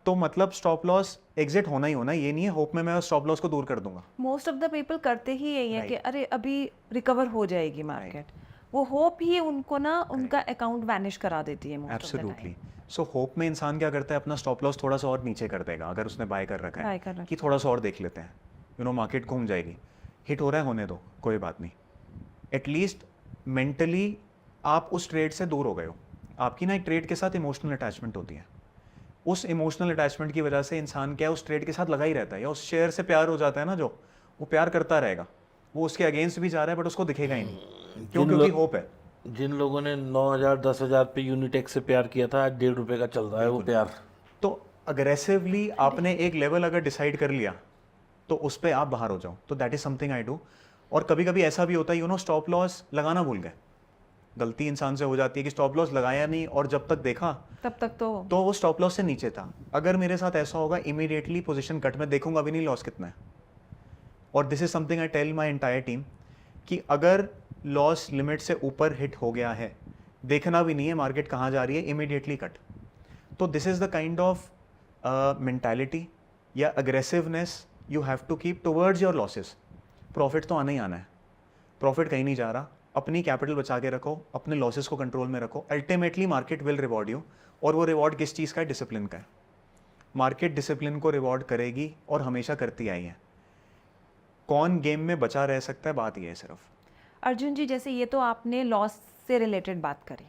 तो मतलब स्टॉप लॉस एग्जिट होना ही होना, ये नहीं है होप में मैं स्टॉप लॉस को दूर कर दूंगा। मोस्ट ऑफ द पीपल करते ही यही है कि अरे अभी रिकवर हो जाएगी मार्केट, वो होप ही उनको ना उनका अकाउंट वैनिश करा देती है most of the absolutely. So hope में इंसान क्या करता है, अपना स्टॉप लॉस थोड़ा सा और नीचे कर देगा अगर उसने बाय कर रखा Buy कर है रखा कि थोड़ा सा और देख लेते हैं, मार्केट घूम जाएगी, हिट हो रहा है होने दो, कोई बात नहीं। एटलीस्ट मेंटली आप उस ट्रेड से दूर हो गए हो। आपकी ना एक ट्रेड के साथ इमोशनल अटैचमेंट होती है, उस इमोशनल अटैचमेंट की वजह से इंसान क्या है उस ट्रेड के साथ लगा ही रहता है, या उस शेयर से प्यार हो जाता है ना, जो वो प्यार करता रहेगा, वो उसके अगेंस्ट भी जा रहा है बट उसको दिखेगा ही नहीं, क्यों? क्योंकि होप है। जिन लोगों ने 9,000 10,000 पे यूनिटेक से प्यार किया था, आज 1.5 रुपए का चल रहा है वो प्यार। तो अग्रेसिवली आपने एक लेवल अगर डिसाइड कर लिया तो उस पर आप बाहर हो जाओ, तो that is something I do. और कभी कभी ऐसा भी होता है स्टॉप लॉस लगाना भूल गए, गलती इंसान से हो जाती है कि स्टॉप लॉस लगाया नहीं और जब तक देखा तब तक तो वो स्टॉप लॉस से नीचे था। अगर मेरे साथ ऐसा होगा इमीडिएटली पोजीशन कट, में देखूंगा भी नहीं लॉस कितना है। और this is something I tell my entire team कि अगर लॉस लिमिट से ऊपर हिट हो गया है, देखना भी नहीं है मार्केट कहाँ जा रही है, इमीडिएटली कट। तो this is the kind of mentality या aggressiveness you have to keep towards your losses. Profit तो आना ही आना है, प्रॉफिट कहीं नहीं जा रहा, अपनी कैपिटल बचा के रखो, अपने लॉसेस को कंट्रोल में रखो, ultimately market will reward you. और वो रिवॉर्ड किस चीज़ का है? डिसिप्लिन का है। मार्केट डिसिप्लिन को रिवॉर्ड करेगी और हमेशा करती आई है। कौन गेम में बचा रह सकता है, बात ये है सिर्फ। अर्जुन जी, जैसे ये तो आपने लॉस से रिलेटेड बात करी,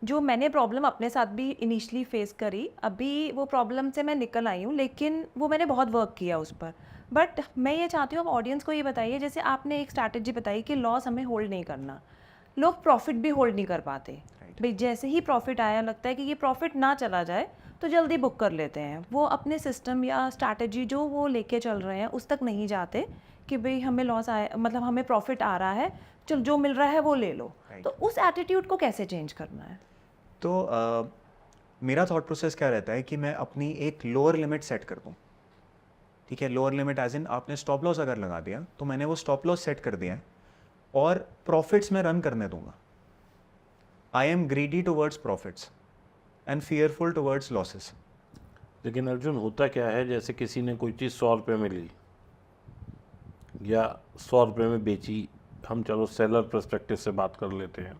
जो मैंने प्रॉब्लम अपने साथ भी इनिशियली फेस करी, अभी वो प्रॉब्लम से मैं निकल आई हूँ, लेकिन वो मैंने बहुत वर्क किया उस पर। बट मैं ये चाहती हूँ आप ऑडियंस को ये बताइए, जैसे आपने एक स्ट्रैटेजी बताई कि लॉस हमें होल्ड नहीं करना, लोग प्रॉफिट भी होल्ड नहीं कर पाते भाई, जैसे ही प्रॉफिट आया लगता है कि ये प्रॉफिट ना चला जाए तो जल्दी बुक कर लेते हैं, वो अपने सिस्टम या स्ट्रैटेजी जो वो लेके चल रहे हैं उस तक नहीं जाते कि भाई हमें लॉस आया, मतलब हमें प्रॉफिट आ रहा है, चल जो मिल रहा है वो ले लो। तो उस एटीट्यूड को कैसे चेंज करना है? तो मेरा थॉट प्रोसेस क्या रहता है कि मैं अपनी एक लोअर लिमिट सेट कर दूं। ठीक है, लोअर लिमिट एज इन आपने स्टॉप लॉस अगर लगा दिया तो मैंने वो स्टॉप लॉस सेट कर दिया है और प्रॉफिट्स में रन करने दूंगा। I am greedy towards profits and fearful towards losses. लेकिन अर्जुन, होता क्या है, जैसे किसी ने कोई चीज़ 100 रुपये में ली या 100 रुपये में बेची, हम चलो सेलर पर्सपेक्टिव से बात कर लेते हैं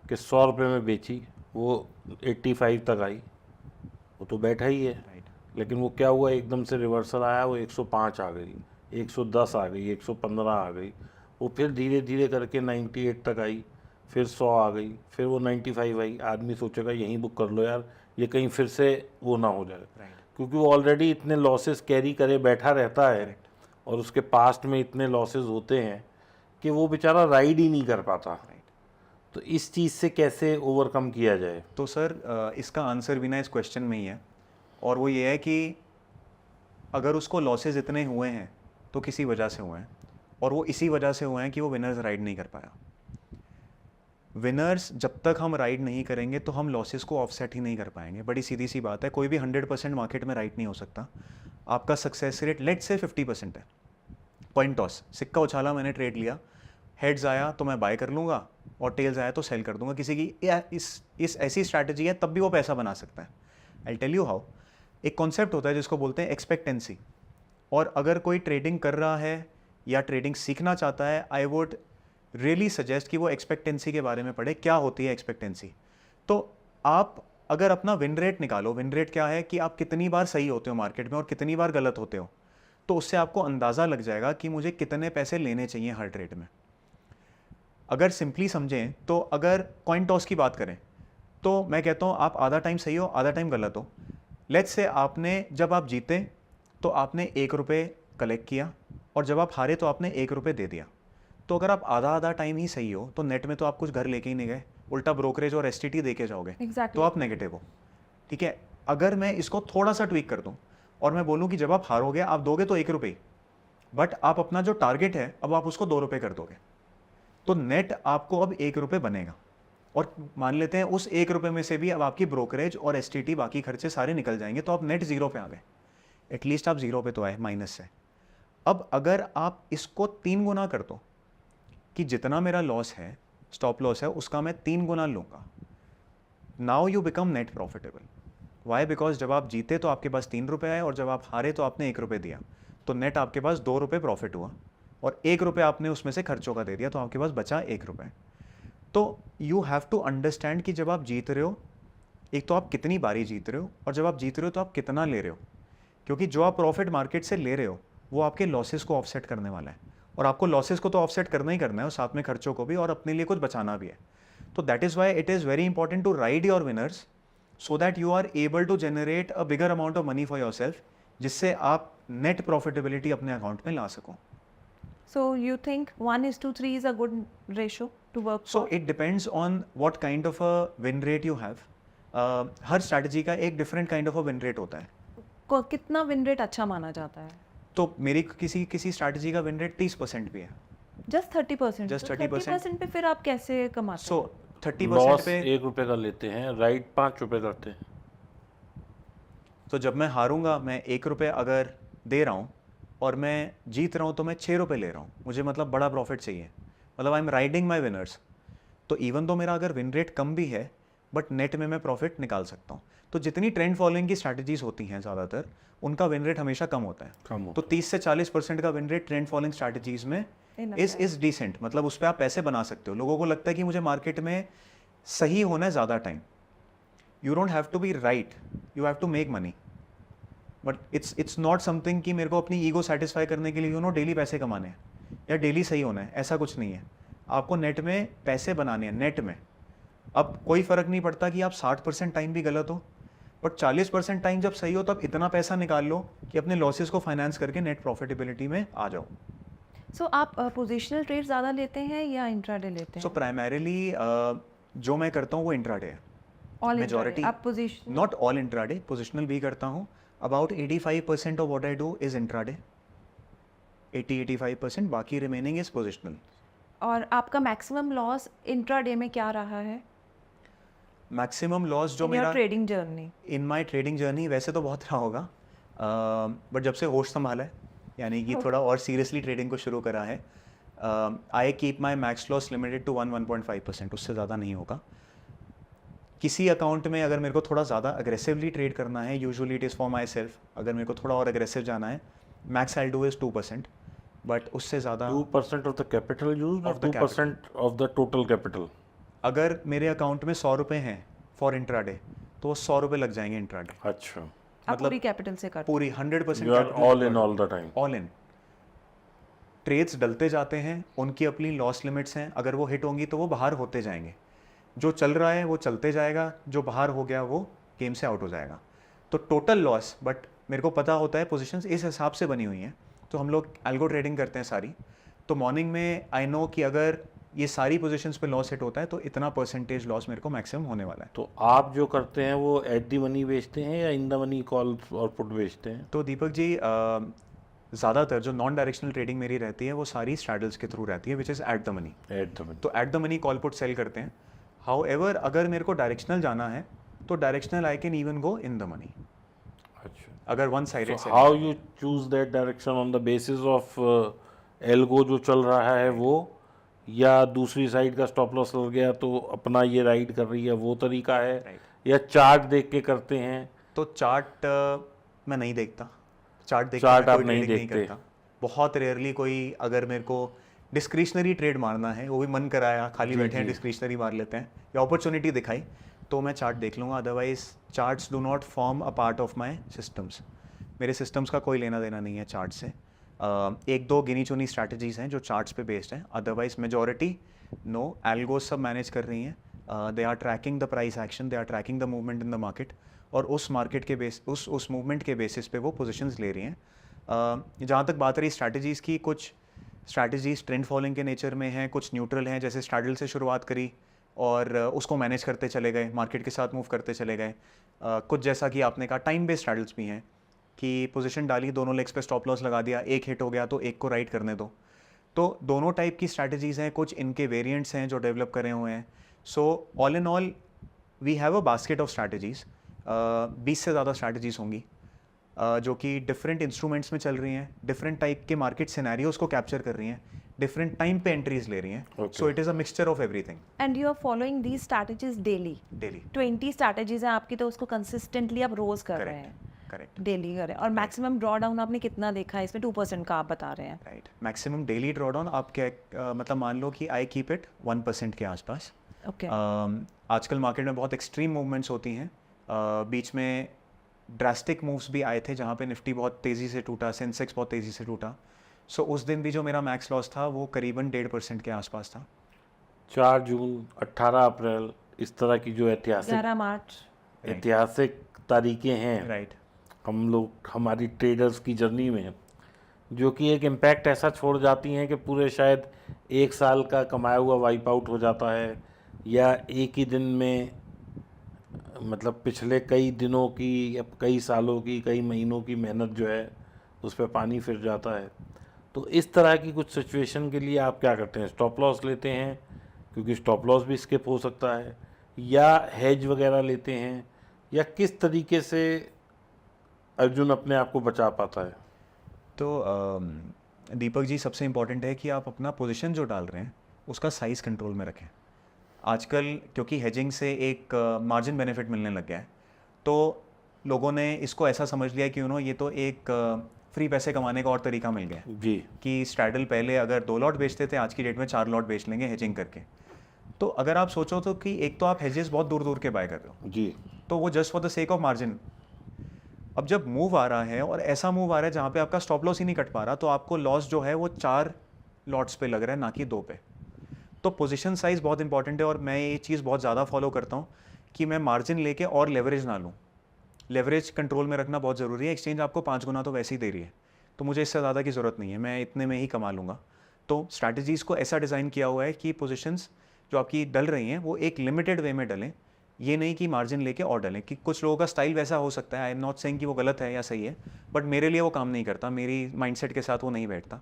कि 100 रुपये में बेची, वो 85 तक आई, वो तो बैठा ही है। लेकिन वो क्या हुआ, एकदम से रिवर्सल आया, वो 105 आ गई, 110 आ गई, 115 आ गई, वो फिर धीरे धीरे करके 98 तक आई, फिर 100 आ गई, फिर वो 95 आई। आदमी सोचेगा यहीं बुक कर लो यार, ये कहीं फिर से वो ना हो जाए, क्योंकि वो ऑलरेडी इतने लॉसेस कैरी करे बैठा रहता है और उसके पास्ट में इतने लॉसेस होते हैं कि वो बेचारा राइड ही नहीं कर पाता। तो इस चीज़ से कैसे ओवरकम किया जाए? तो सर इसका आंसर भी ना इस क्वेश्चन में ही है, और वो ये है कि अगर उसको लॉसेस इतने हुए हैं तो किसी वजह से हुए हैं, और वो इसी वजह से हुए हैं कि वो विनर्स राइड नहीं कर पाया। विनर्स जब तक हम राइड नहीं करेंगे तो हम लॉसेस को ऑफसेट ही नहीं कर पाएंगे। बड़ी सीधी सी बात है, कोई भी 100% मार्केट में राइड नहीं हो सकता। आपका सक्सेस रेट लेट से 50% है। पॉइंट टॉस, सिक्का उछाला, मैंने ट्रेड लिया, हेड्स आया तो मैं बाय कर लूँगा और टेल्स आया तो सेल कर दूंगा। किसी की इस ऐसी स्ट्रैटेजी है तब भी वो पैसा बना सकता है। I tell you how. एक कॉन्सेप्ट होता है जिसको बोलते हैं एक्सपेक्टेंसी, और अगर कोई ट्रेडिंग कर रहा है या ट्रेडिंग सीखना चाहता है, आई वुड रियली सजेस्ट कि वो एक्सपेक्टेंसी के बारे में पढ़े। क्या होती है एक्सपेक्टेंसी? तो आप अगर अपना विन रेट निकालो, विन रेट क्या है कि आप कितनी बार सही होते हो मार्केट में और कितनी बार गलत होते हो, तो उससे आपको अंदाज़ा लग जाएगा कि मुझे कितने पैसे लेने चाहिए हर ट्रेड में। अगर सिंपली समझें तो अगर कॉइन टॉस की बात करें तो मैं कहता हूँ आप आधा टाइम सही हो आधा टाइम गलत हो। लेट्स से आपने जब आप जीते तो आपने 1 रुपये कलेक्ट किया और जब आप हारे तो आपने 1 रुपये दे दिया। तो अगर आप आधा आधा टाइम ही सही हो तो नेट में तो आप कुछ घर लेके ही नहीं गए, उल्टा ब्रोकरेज और एसटीटी दे के जाओगे। Exactly. तो आप नेगेटिव हो। ठीक है, अगर मैं इसको थोड़ा सा ट्वीक कर दूं और मैं बोलूं कि जब आप हारोगे आप दोगे तो 1 रुपये, बट आप अपना जो टारगेट है अब आप उसको 2 रुपये कर दोगे, तो नेट आपको अब 1 रुपये बनेगा। और मान लेते हैं उस 1 रुपये में से भी अब आपकी ब्रोकरेज और एसटीटी बाकी खर्चे सारे निकल जाएंगे, तो आप नेट 0 पे आ गए। एटलीस्ट आप 0 पे तो आए माइनस से। अब अगर आप इसको 3 गुना कर दो कि जितना मेरा लॉस है, स्टॉप लॉस है, उसका मैं 3 गुना लूँगा, now you become net profitable. Why? Because जब आप जीते तो आपके पास 3 रुपये आए और जब आप हारे तो आपने 1 रुपये दिया, तो नेट आपके पास 2 रुपये प्रॉफिट हुआ और 1 रुपये आपने उसमें से खर्चों का दे दिया, तो आपके पास बचा 1 रुपये। तो यू हैव टू अंडरस्टैंड कि जब आप जीत रहे हो, एक तो आप कितनी बारी जीत रहे हो और जब आप जीत रहे हो तो आप कितना ले रहे हो, क्योंकि जो आप प्रॉफिट मार्केट से ले रहे हो वो आपके लॉसेस को ऑफसेट करने वाला है और आपको लॉसेस को तो ऑफसेट करना ही करना है और साथ में खर्चों को भी और अपने लिए कुछ बचाना भी है। तो that is why it is very important to ride your winners so that you are able to generate a bigger amount of money for yourself, जिससे आप नेट प्रॉफिटेबिलिटी अपने अकाउंट में ला सको। So you think 1:3 is a good ratio to work So for? it depends on what kind of a win rate you have. Her strategy का एक different kind of a win rate होता है। कितना win rate अच्छा माना जाता है? तो मेरी किसी स्ट्रैटेजी का विन रेट 30% भी है। जस्ट 30%? Just तो 30%? 30% पे फिर आप कैसे कमाते सो हैं? 30% लॉस पे 1 रुपये का लेते हैं, राइट 5 रुपये करते हैं। तो जब मैं हारूंगा, मैं 1 रुपये अगर दे रहा हूँ और मैं जीत रहा हूँ तो मैं 6 रुपये ले रहा हूँ, मुझे मतलब बड़ा प्रॉफिट चाहिए, मतलब I am riding my winners. तो इवन तो मेरा अगर विन रेट कम भी है बट नेट में मैं प्रॉफिट निकाल सकता हूँ। तो जितनी ट्रेंड फॉलोइंग की स्ट्रैटेजीज होती हैं ज़्यादातर, उनका विन रेट हमेशा कम होता है। कम हो। तो 30 से 40% का win rate trend following strategies में Enough इज डिसेंट, मतलब उस पर आप पैसे बना सकते हो। लोगों को लगता है कि मुझे मार्केट में सही होना है ज़्यादा time. You don't have to be right, you have to make money, but it's not something कि मेरे को अपनी ईगो सेटिस्फाई करने के लिए डेली पैसे कमाने हैं या डेली सही होना है, ऐसा कुछ नहीं है। आपको नेट में पैसे बनाने हैं, नेट में। अब कोई फ़र्क नहीं पड़ता कि आप 60% टाइम भी गलत हो, बट 40% टाइम जब सही हो तब इतना पैसा निकाल लो कि अपने लॉसेस को फाइनेंस करके नेट प्रॉफिटेबिलिटी में आ जाओ। सो आप पोजिशनल ट्रेड ज़्यादा लेते हैं या इंट्राडे लेते सो हैं? प्राइमरीली जो मैं करता हूँ वो इंट्राडे है। ऑल majority- आप position not all intraday, positional भी करता हूँ। About 85% of what I do is intraday, 80-85%, बाकी रिमेनिंग इज पोजिशनल। और आपका मैक्सिमम लॉस इंट्राडे में क्या रहा है मैक्सिमम लॉस जो इन योर मेरा trading journey? In my trading journey वैसे तो बहुत रहा होगा, बट जब से होश संभाला है, यानी कि थोड़ा और सीरियसली ट्रेडिंग को शुरू करा है, I keep my max loss limited to 1.5%, उससे ज़्यादा नहीं होगा। किसी अकाउंट में अगर मेरे को थोड़ा ज़्यादा अग्रेसिवली ट्रेड करना है, usually it is for my self, अगर मेरे को थोड़ा और अग्रेसिव जाना है, max I do is 2%, but उससे ज़्यादा 2% ऑफ द कैपिटल यूज और Of the 2% of the total capital. अगर मेरे अकाउंट में 100 रुपये हैं फॉर इंट्राडे तो वो 100 रुपये लग जाएंगे इंट्राडे, अच्छा, आप मतलब पूरी कैपिटल से करते पूरी 100% you are all in all the time. All in. Trades डलते जाते हैं, उनकी अपनी लॉस लिमिट्स हैं, अगर वो हिट होंगी तो वो बाहर होते जाएंगे। जो चल रहा है वो चलते जाएगा, जो बाहर हो गया वो गेम से आउट हो जाएगा। तो टोटल लॉस, बट मेरे को पता होता है पोजीशंस इस हिसाब से बनी हुई हैं, तो हम लोग एल्गो ट्रेडिंग करते हैं सारी। तो मॉर्निंग में आई नो कि अगर ये सारी पोजीशंस पे लॉस हिट होता है तो इतना परसेंटेज लॉस मेरे को मैक्सिमम होने वाला है। तो आप जो करते हैं वो एट दी मनी बेचते हैं या इन द मनी कॉल और पुट बेचते हैं? तो दीपक जी, ज़्यादातर जो नॉन डायरेक्शनल ट्रेडिंग मेरी रहती है वो सारी स्ट्रैडल्स के थ्रू रहती है, which is at the money. At the money. तो at the money call put sell करते हैं। हाउएवर अगर मेरे को डायरेक्शनल जाना है तो directional I can even go in the money, अच्छा, अगर one sided so how you choose that direction on the basis of algo जो चल रहा है वो, या दूसरी साइड का स्टॉप लॉस लग गया तो अपना ये राइड कर रही है, वो तरीका है? Right. या चार्ट देख के करते हैं? तो चार्ट मैं नहीं देखता, चार्ट देख Chart के मैं आप कोई नहीं trading देखते? करता। बहुत रेयरली कोई, अगर मेरे को डिस्क्रिशनरी ट्रेड मारना है, वो भी मन कराया, खाली जी, बैठे हैं जी। डिस्क्रिशनरी मार लेते हैं, या अपॉर्चुनिटी दिखाई तो मैं चार्ट देख लूँगा। Otherwise charts do not form a part of my systems. मेरे सिस्टम्स का कोई लेना देना नहीं है चार्ट से। एक दो गिनी चुनी स्ट्रैटेजीज हैं जो चार्ट्स पे बेस्ड हैं, अदरवाइज मेजॉरिटी नो, एल्गोज सब मैनेज कर रही हैं, they are tracking the price action, they are tracking the movement in the market, और उस मार्केट के बेस उस मूवमेंट के बेसिस पे वो पोजीशंस ले रही हैं। जहाँ तक बात रही स्ट्रैटेजीज़ की, कुछ स्ट्रैटेजीज ट्रेंड फॉलोइंग के नेचर में हैं, कुछ न्यूट्रल हैं, जैसे स्ट्रैडल से शुरुआत करी और उसको मैनेज करते चले गए, मार्केट के साथ मूव करते चले गए। कुछ जैसा कि आपने कहा टाइम बेस्ड स्ट्रैडल्स भी हैं कि पोजीशन डाली, दोनों लेग्स पे स्टॉप लॉस लगा दिया, एक हिट हो गया तो एक को राइट करने दो। तो दोनों टाइप की स्ट्रैटेजीज़ हैं, कुछ इनके वेरिएंट्स हैं जो डेवलप करे हुए हैं। So all in all we have a basket of strategies, 20 से ज़्यादा स्ट्रैटेजीज़ होंगी जो कि डिफरेंट इंस्ट्रूमेंट्स में चल रही हैं, डिफरेंट टाइप के मार्केट सिनेरियोज को कैप्चर कर रही हैं, डिफरेंट टाइम पे एंट्रीज ले रही हैं। So it is a mixture of everything. And you are following these strategies daily. Daily 20 strategies हैं आपकी, तो उसको कंसिस्टेंटली आप रोज कर रहे हैं, करेक्ट डेली कर रहे हैं। और मैक्सिमम ड्रॉ डाउन आपने कितना देखा है इसमें? 2% का आप बता रहे हैं। राइट। मैक्सिमम डेली ड्रॉडाउन आप क्या मतलब मान लो कि आई कीप इट 1% के आसपास। ओके। आजकल मार्केट में बहुत एक्सट्रीम मूवमेंट्स होती हैं, बीच में ड्रास्टिक मूव्स भी आए थे जहाँ पे निफ्टी बहुत तेज़ी से टूटा, सेंसेक्स बहुत तेज़ी से टूटा। सो उस दिन भी जो मेरा मैक्स लॉस था वो करीबन 1.5% के आसपास था। 4 जून, 18 अप्रैल, इस तरह की जो 11 मार्च। ऐतिहासिक तारीखें हैं राइट। हम लोग हमारी ट्रेडर्स की जर्नी में, जो कि एक इम्पैक्ट ऐसा छोड़ जाती हैं कि पूरे शायद 1 साल का कमाया हुआ वाइप आउट हो जाता है, या एक ही दिन में मतलब पिछले कई दिनों की या कई सालों की, कई महीनों की मेहनत जो है उस पर पानी फिर जाता है। तो इस तरह की कुछ सिचुएशन के लिए आप क्या करते हैं? स्टॉप लॉस लेते हैं, क्योंकि स्टॉप लॉस भी स्किप हो सकता है, या हेज वगैरह लेते हैं, या किस तरीके से अर्जुन अपने आप को बचा पाता है? तो दीपक जी, सबसे इम्पॉर्टेंट है कि आप अपना पोजीशन जो डाल रहे हैं उसका साइज़ कंट्रोल में रखें। आजकल क्योंकि हेजिंग से एक मार्जिन बेनिफिट मिलने लग गया है, तो लोगों ने इसको ऐसा समझ लिया कि ये तो एक फ्री पैसे कमाने का और तरीका मिल गया है जी कि स्ट्रैडल पहले अगर 2 लॉट बेचते थे, आज की डेट में 4 लॉट बेच लेंगे हेजिंग करके। तो अगर आप सोचो तो कि एक तो आप हेजेस बहुत दूर दूर के बाय कर रहे हो, जी तो वो just for the sake of margin. अब जब मूव आ रहा है और ऐसा मूव आ रहा है जहाँ पे आपका स्टॉप लॉस ही नहीं कट पा रहा, तो आपको लॉस जो है वो 4 लॉट्स पे लग रहा है, ना कि 2 पे। तो पोजीशन साइज़ बहुत इंपॉर्टेंट है, और मैं ये चीज़ बहुत ज़्यादा फॉलो करता हूँ कि मैं मार्जिन लेके और लेवरेज ना लूँ। लेवरेज कंट्रोल में रखना बहुत ज़रूरी है। एक्सचेंज आपको 5 गुना तो वैसे ही दे रही है, तो मुझे इससे ज़्यादा की ज़रूरत नहीं है, मैं इतने में ही कमा लूँगा। तो स्ट्रैटेजीज़ को ऐसा डिज़ाइन किया हुआ है कि पोजीशंस जो आपकी डल रही हैं वो एक लिमिटेड वे में डलें, ये नहीं कि मार्जिन लेके और डलें। कि कुछ लोगों का स्टाइल वैसा हो सकता है, आई एम नॉट सेइंग कि वो गलत है या सही है, बट मेरे लिए वो काम नहीं करता, मेरी माइंडसेट के साथ वो नहीं बैठता।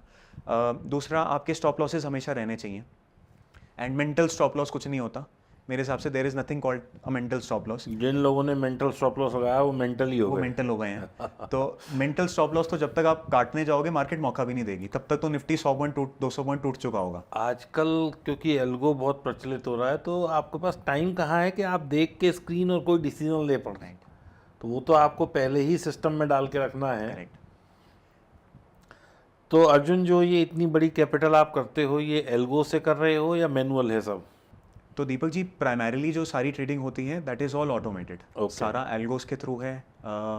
दूसरा, आपके स्टॉप लॉसेस हमेशा रहने चाहिए, एंड मेंटल स्टॉप लॉस कुछ नहीं होता मेरे हिसाब से। There is nothing called a mental stop loss. जिन लोगों ने मेंटल स्टॉप लॉस लगाया वो मेंटल ही हो वो गए। मेंटल हो गए हैं। तो मेंटल स्टॉप लॉस तो जब तक आप काटने जाओगे मार्केट मौका भी नहीं देगी, तब तक तो निफ्टी 100 पॉइंट 200 पॉइंट टूट चुका होगा। आजकल क्योंकि एल्गो बहुत प्रचलित हो रहा है, तो आपके पास टाइम कहाँ है कि आप देख के स्क्रीन और कोई डिसीजन ले पड़ रहे हैं? तो वो तो आपको पहले ही सिस्टम में डाल के रखना है। करेक्ट। तो अर्जुन, जो ये इतनी बड़ी कैपिटल आप करते हो, ये एल्गो से कर रहे हो या मैनुअल है सब? तो दीपक जी, प्राइमरीली जो सारी ट्रेडिंग होती है that is all automated. Okay. सारा एल्गोस के थ्रू है।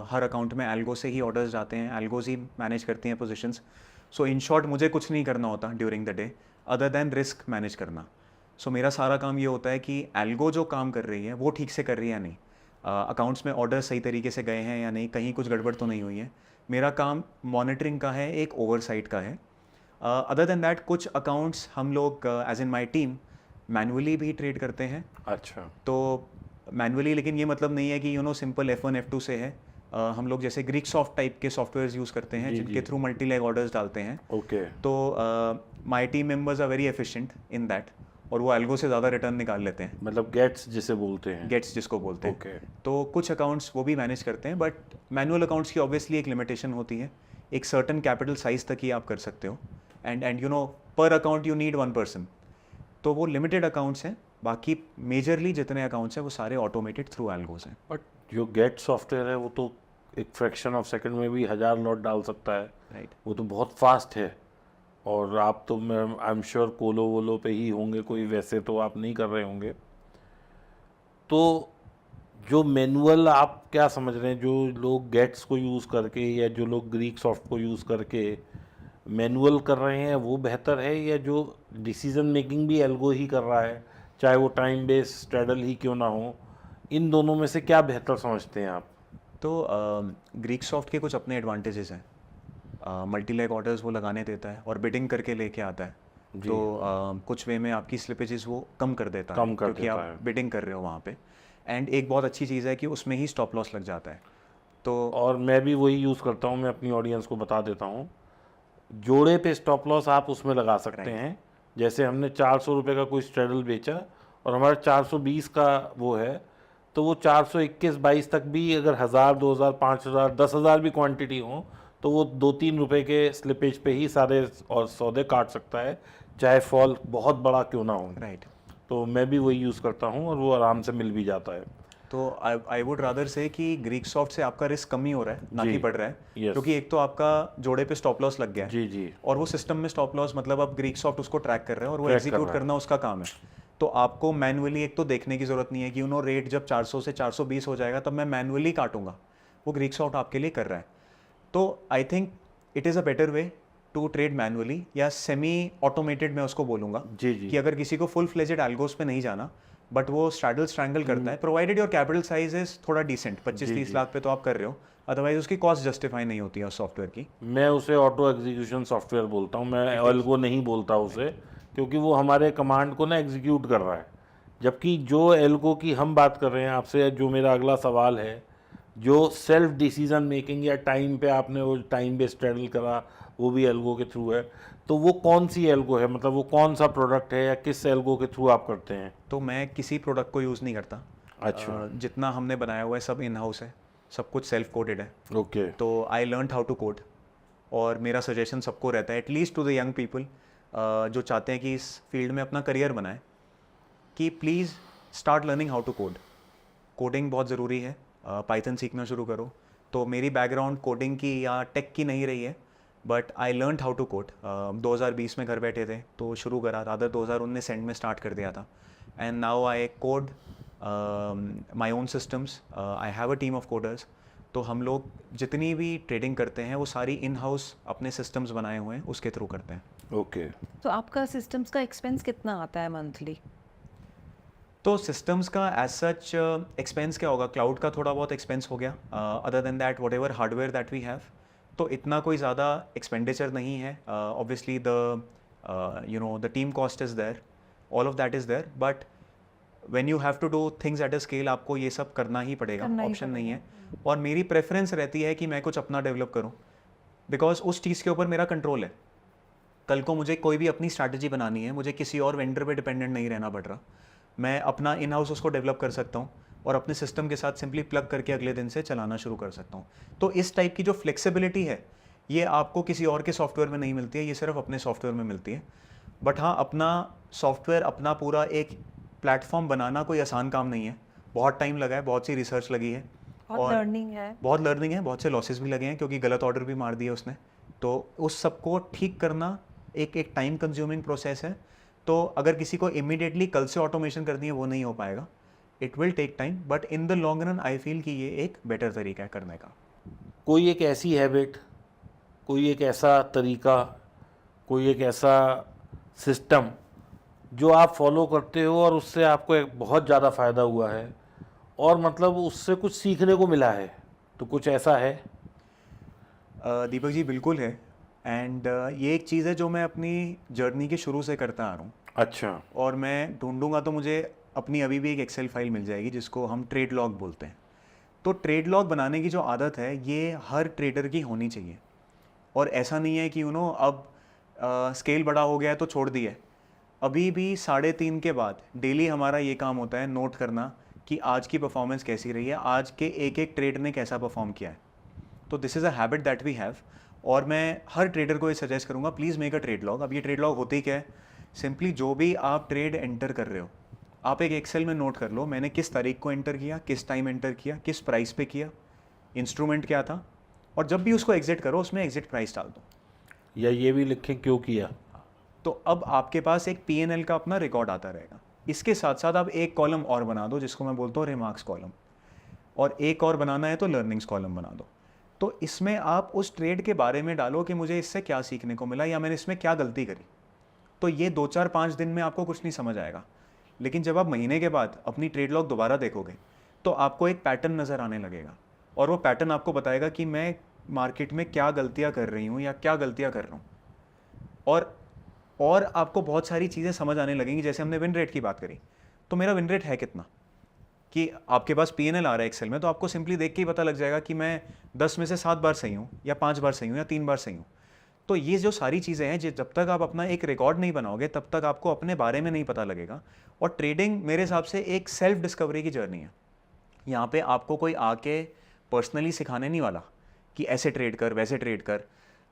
हर अकाउंट में एल्गो से ही ऑर्डर्स जाते हैं, एल्गोस ही मैनेज करती हैं पोजीशंस। सो इन शॉर्ट मुझे कुछ नहीं करना होता during the day other than risk manage करना। सो मेरा सारा काम ये होता है कि एल्गो जो काम कर रही है वो ठीक से कर रही है या नहीं, अकाउंट्स में ऑर्डर सही तरीके से गए हैं या नहीं, कहीं कुछ गड़बड़ तो नहीं हुई है। मेरा काम मॉनिटरिंग का है, एक ओवरसाइट का है। अदर देन दैट कुछ अकाउंट्स हम लोग as in my team manually भी ट्रेड करते हैं। अच्छा। तो मैनुअली, लेकिन ये मतलब नहीं है कि सिंपल F1 F2 से है। हम लोग जैसे ग्रीक सॉफ्ट टाइप के सॉफ्टवेयर्स यूज़ करते हैं जी, जिनके जी। थ्रू मल्टी लेग ऑर्डर्स डालते हैं। ओके। तो my team members are very efficient in that, और वो एल्गो से ज़्यादा रिटर्न निकाल लेते हैं, मतलब गेट्स जिसे बोलते हैं। गेट्स जिसको बोलते हैं। ओके। तो कुछ अकाउंट्स वो भी मैनेज करते हैं, बट मैनुअल अकाउंट्स की ऑब्वियसली एक लिमिटेशन होती है, एक सर्टन कैपिटल साइज तक ही आप कर सकते हो, एंड पर अकाउंट यू नीड 1 पर्सन। तो वो लिमिटेड अकाउंट्स हैं, बाकी मेजरली जितने अकाउंट्स हैं वो सारे ऑटोमेटेड थ्रू एल्गोस हैं। बट जो गेट सॉफ्टवेयर है वो तो एक फ्रैक्शन ऑफ सेकंड में भी 1000 लॉट डाल सकता है। राइट। वो तो बहुत फास्ट है, और आप तो मैं आई एम श्योर कोलो वोलो पे ही होंगे, कोई वैसे तो आप नहीं कर रहे होंगे। तो जो मैनुअल आप क्या समझ रहे हैं, जो लोग गेट्स को यूज़ करके या जो लोग ग्रीक सॉफ्ट को यूज़ करके मैनुअल कर रहे हैं वो बेहतर है, या जो डिसीजन मेकिंग भी एल्गो ही कर रहा है, चाहे वो टाइम बेस्ड स्ट्रेडल ही क्यों ना हो, इन दोनों में से क्या बेहतर समझते हैं आप? तो ग्रीक सॉफ्ट के कुछ अपने एडवांटेजेस हैं। मल्टी लेग ऑर्डर्स वो लगाने देता है और बिडिंग करके लेके आता है। जी। तो कुछ वे में आपकी स्लिपेजेस वो कम कर देता है, कम कर क्योंकि देता आप है। बिडिंग कर रहे हो वहाँ पे। एंड एक बहुत अच्छी चीज़ है कि उसमें ही स्टॉप लॉस लग जाता है। तो और मैं भी वही यूज़ करता हूँ, मैं अपनी ऑडियंस को बता देता हूँ, जोड़े पे स्टॉप लॉस आप उसमें लगा सकते हैं। जैसे हमने 400 रुपये का कोई स्ट्रेडल बेचा और हमारा 420 का वो है, तो वो 421-22 तक भी अगर 1000, 2000, 5000, 10,000 भी क्वांटिटी हो, तो वो 2-3 रुपए के स्लिपेज पे ही सारे और सौदे काट सकता है, चाहे फॉल बहुत बड़ा क्यों ना हो। राइट। तो मैं भी वही यूज़ करता हूँ और वो आराम से मिल भी जाता है। तो आई वुड रादर से कि ग्रीक सॉफ्ट से आपका रिस्क कम ही हो रहा है, ना जी। कि बढ़ रहा है। Yes। क्योंकि एक तो आपका जोड़े पे स्टॉप लॉस लग गया है, जी जी। और वो सिस्टम में स्टॉप लॉस मतलब अब ग्रीक सॉफ्ट उसको ट्रैक कर रहे हैं और वो Track कर एग्जीक्यूट रहा है। करना उसका काम है। तो आपको मैनुअली एक तो देखने की ज़रूरत नहीं है कि रेट जब 400 से 420 हो जाएगा तब मैं मैनुअली काटूंगा, वो ग्रीक सॉफ्ट आपके लिए कर रहा है। तो I think it is a better way to trade manually, या सेमी ऑटोमेटेड मैं उसको बोलूँगा। जी जी। कि अगर किसी को फुल फ्लेजेड एल्गोस पे नहीं जाना, बट वो स्ट्रैडल स्ट्रैंगल करता है, provided your capital size is थोड़ा डिसेंट, 25-30 लाख पे तो आप कर रहे हो, अदरवाइज उसकी कॉस्ट जस्टिफाई नहीं होती है उस सॉफ्टवेयर की। मैं उसे ऑटो एग्जीक्यूशन सॉफ्टवेयर बोलता हूँ, मैं एल्गो नहीं बोलता उसे, क्योंकि वो हमारे कमांड को ना एग्जीक्यूट कर रहा है। जबकि जो एल्गो की हम बात कर रहे हैं आपसे, जो मेरा अगला सवाल है, जो सेल्फ डिसीजन मेकिंग या टाइम पे आपने वो टाइम बेस्ड स्ट्रेडल करा, वो भी एल्गो के थ्रू है, तो वो कौन सी एल्गो है, मतलब वो कौन सा प्रोडक्ट है या किस एल्गो के थ्रू आप करते हैं? तो मैं किसी प्रोडक्ट को यूज़ नहीं करता। अच्छा। जितना हमने बनाया हुआ है सब इन हाउस है, सब कुछ सेल्फ कोडेड है। ओके। तो I learn how to code, और मेरा सजेशन सबको रहता है, at least to the young people जो चाहते हैं कि इस फील्ड में अपना करियर बनाए, कि please start learning how to code. Coding बहुत ज़रूरी है, पाइथन सीखना शुरू करो। तो मेरी बैकग्राउंड कोडिंग की या टेक की नहीं रही है, but I learn how to code. 2020 में घर बैठे थे तो शुरू करा, रादर 2019 एंड में स्टार्ट कर दिया था। And now I code my own systems, I have a team of coders. तो हम लोग जितनी भी ट्रेडिंग करते हैं वो सारी इन हाउस अपने सिस्टम्स बनाए हुए हैं, उसके थ्रू करते हैं। ओके। तो आपका सिस्टम्स का एक्सपेंस कितना आता है मंथली? तो सिस्टम्स का एज सच एक्सपेंस क्या होगा, क्लाउड का थोड़ा बहुत एक्सपेंस हो गया, other than that whatever hardware that we have, तो इतना कोई ज़्यादा एक्सपेंडिचर नहीं है। Obviously the team cost is there, all of that is there, but when you have to do things at a scale आपको ये सब करना ही पड़ेगा, करना ही ऑप्शन नहीं है। पड़ेगा। और मेरी प्रेफरेंस रहती है कि मैं कुछ अपना डेवलप करूँ, बिकॉज उस चीज़ के ऊपर मेरा कंट्रोल है। कल को मुझे कोई भी अपनी स्ट्रैटेजी बनानी है, मुझे किसी और वेंडर पे डिपेंडेंट नहीं रहना पड़ रहा, मैं अपना इन हाउस उसको डेवलप कर सकता हूँ और अपने सिस्टम के साथ सिंपली प्लग करके अगले दिन से चलाना शुरू कर सकता हूँ। तो इस टाइप की जो फ्लेक्सिबिलिटी है ये आपको किसी और के सॉफ्टवेयर में नहीं मिलती है, ये सिर्फ अपने सॉफ्टवेयर में मिलती है। बट हाँ, अपना सॉफ्टवेयर, अपना पूरा एक प्लेटफॉर्म बनाना कोई आसान काम नहीं है, बहुत टाइम लगा है, बहुत सी रिसर्च लगी है, बहुत लर्निंग है। बहुत लर्निंग है, बहुत से लॉसेस भी लगे हैं क्योंकि गलत ऑर्डर भी मार दिए उसने। तो उस सबको ठीक करना एक टाइम कंज्यूमिंग प्रोसेस है। तो अगर किसी को इमीडिएटली कल से ऑटोमेशन करनी है वो नहीं हो पाएगा, it will take time, but in the long run I feel कि ये एक बेटर तरीका है करने का। कोई एक ऐसी हैबिट, कोई एक ऐसा तरीका, कोई एक ऐसा सिस्टम जो आप फॉलो करते हो और उससे आपको एक बहुत ज़्यादा फ़ायदा हुआ है और मतलब उससे कुछ सीखने को मिला है, तो कुछ ऐसा है? दीपक जी बिल्कुल है, एंड ये एक चीज़ है जो मैं अपनी जर्नी के शुरू से करता आ रहा हूँ। अच्छा। और मैं ढूंढूंगा तो मुझे अपनी अभी भी एक एक्सेल फाइल मिल जाएगी जिसको हम ट्रेड लॉग बोलते हैं। तो ट्रेड लॉग बनाने की जो आदत है ये हर ट्रेडर की होनी चाहिए। और ऐसा नहीं है कि अब स्केल बड़ा हो गया है तो छोड़ दिया है। अभी भी 3:30 के बाद डेली हमारा ये काम होता है नोट करना कि आज की परफॉर्मेंस कैसी रही है, आज के एक एक ट्रेड ने कैसा परफॉर्म किया है। तो this is a habit that we have, और मैं हर ट्रेडर को ये सजेस्ट करूँगा, please make a trade log. अब ये ट्रेड लॉग होती क्या है, सिंपली जो भी आप ट्रेड एंटर कर रहे हो आप एक एक्सेल में नोट कर लो, मैंने किस तारीख को एंटर किया, किस टाइम एंटर किया, किस प्राइस पे किया, इंस्ट्रूमेंट क्या था, और जब भी उसको एग्जिट करो उसमें एग्जिट प्राइस डाल दो, या ये भी लिखें क्यों किया। तो अब आपके पास एक P&L का अपना रिकॉर्ड आता रहेगा। इसके साथ साथ आप एक कॉलम और बना दो जिसको मैं बोलता हूँ रिमार्क्स कॉलम, और एक और बनाना है तो लर्निंग्स कॉलम बना दो। तो इसमें आप उस ट्रेड के बारे में डालो कि मुझे इससे क्या सीखने को मिला या मैंने इसमें क्या गलती करी। तो ये 2-4-5 दिन में आपको कुछ नहीं समझ आएगा, लेकिन जब आप महीने के बाद अपनी ट्रेड लॉग दोबारा देखोगे तो आपको एक पैटर्न नज़र आने लगेगा, और वो पैटर्न आपको बताएगा कि मैं मार्केट में क्या गलतियाँ कर रही हूँ या क्या गलतियाँ कर रहा हूँ। और आपको बहुत सारी चीज़ें समझ आने लगेंगी। जैसे हमने विन रेट की बात करी, तो मेरा विन रेट है कितना, कि आपके पास PNL आ रहा है एक्सेल में, तो आपको सिंपली देख के ही पता लग जाएगा कि मैं 10 में से 7 बार सही हूँ या 5 बार सही हूँ या 3 बार सही हूँ। तो ये जो सारी चीज़ें हैं, जब तक आप अपना एक रिकॉर्ड नहीं बनाओगे तब तक आपको अपने बारे में नहीं पता लगेगा। और ट्रेडिंग मेरे हिसाब से एक सेल्फ डिस्कवरी की जर्नी है। यहाँ पे आपको कोई आके पर्सनली सिखाने नहीं वाला कि ऐसे ट्रेड कर वैसे ट्रेड कर।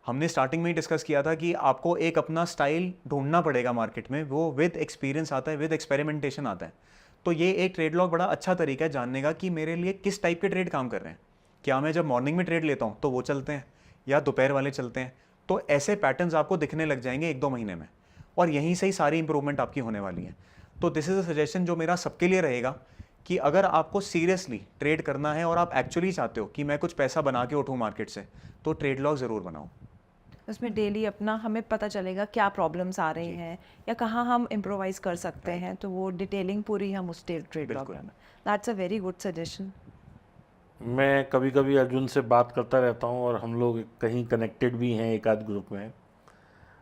हमने स्टार्टिंग में ही डिस्कस किया था कि आपको एक अपना स्टाइल ढूंढना पड़ेगा मार्केट में, वो विद एक्सपीरियंस आता है, विद एक्सपेरिमेंटेशन आता है। तो ये एक ट्रेड लॉग बड़ा अच्छा तरीका है जानने का कि मेरे लिए किस टाइप के ट्रेड काम कर रहे हैं। क्या मैं जब मॉर्निंग में ट्रेड लेता हूँ तो वो चलते हैं या दोपहर वाले चलते हैं। तो ऐसे पैटर्न्स आपको दिखने लग जाएंगे 1-2 महीने में, और यहीं से ही सारी इंप्रूवमेंट आपकी होने वाली है। तो दिस इज़ अ सजेशन जो मेरा सबके लिए रहेगा कि अगर आपको सीरियसली ट्रेड करना है और आप एक्चुअली चाहते हो कि मैं कुछ पैसा बना के उठूँ मार्केट से, तो ट्रेड लॉग ज़रूर बनाओ। उसमें डेली अपना हमें पता चलेगा क्या प्रॉब्लम्स आ रही हैं या कहाँ हम इम्प्रोवाइज कर सकते हैं, तो वो डिटेलिंग पूरी हम उस ट्रेड लॉग में। That's a very good suggestion. मैं कभी कभी अर्जुन से बात करता रहता हूँ और हम लोग कहीं कनेक्टेड भी हैं एक आध ग्रुप में।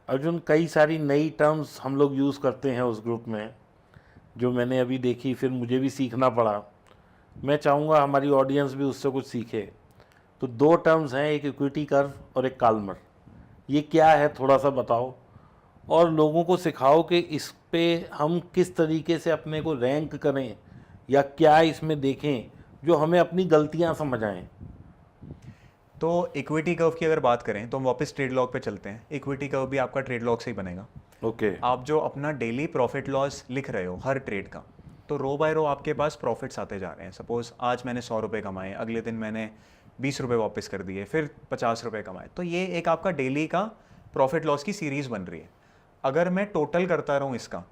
अर्जुन, कई सारी नई टर्म्स हम लोग यूज़ करते हैं उस ग्रुप में, जो मैंने अभी देखी, फिर मुझे भी सीखना पड़ा। मैं चाहूँगा हमारी ऑडियंस भी उससे कुछ सीखे। तो 2 टर्म्स हैं, एक इक्विटी कर्व और एक काल्मर। ये क्या है थोड़ा सा बताओ, और लोगों को सिखाओ कि इस पे हम किस तरीके से अपने को रैंक करें या क्या इसमें देखें जो हमें अपनी गलतियां समझ आएं। तो इक्विटी कर्व की अगर बात करें तो हम वापस ट्रेड लॉग पे चलते हैं। इक्विटी कर्व भी आपका ट्रेड लॉग से ही बनेगा। ओके। आप जो अपना डेली प्रॉफिट लॉस लिख रहे हो हर ट्रेड का, तो रो बाय रो आपके पास प्रॉफिट्स आते जा रहे हैं। सपोज आज मैंने 100 रुपये कमाए, अगले दिन मैंने 20 रुपये वापस कर दिए, फिर 50 रुपये कमाए। तो ये एक आपका डेली का प्रॉफिट लॉस की सीरीज़ बन रही है। अगर मैं टोटल करता रहूँ इसका,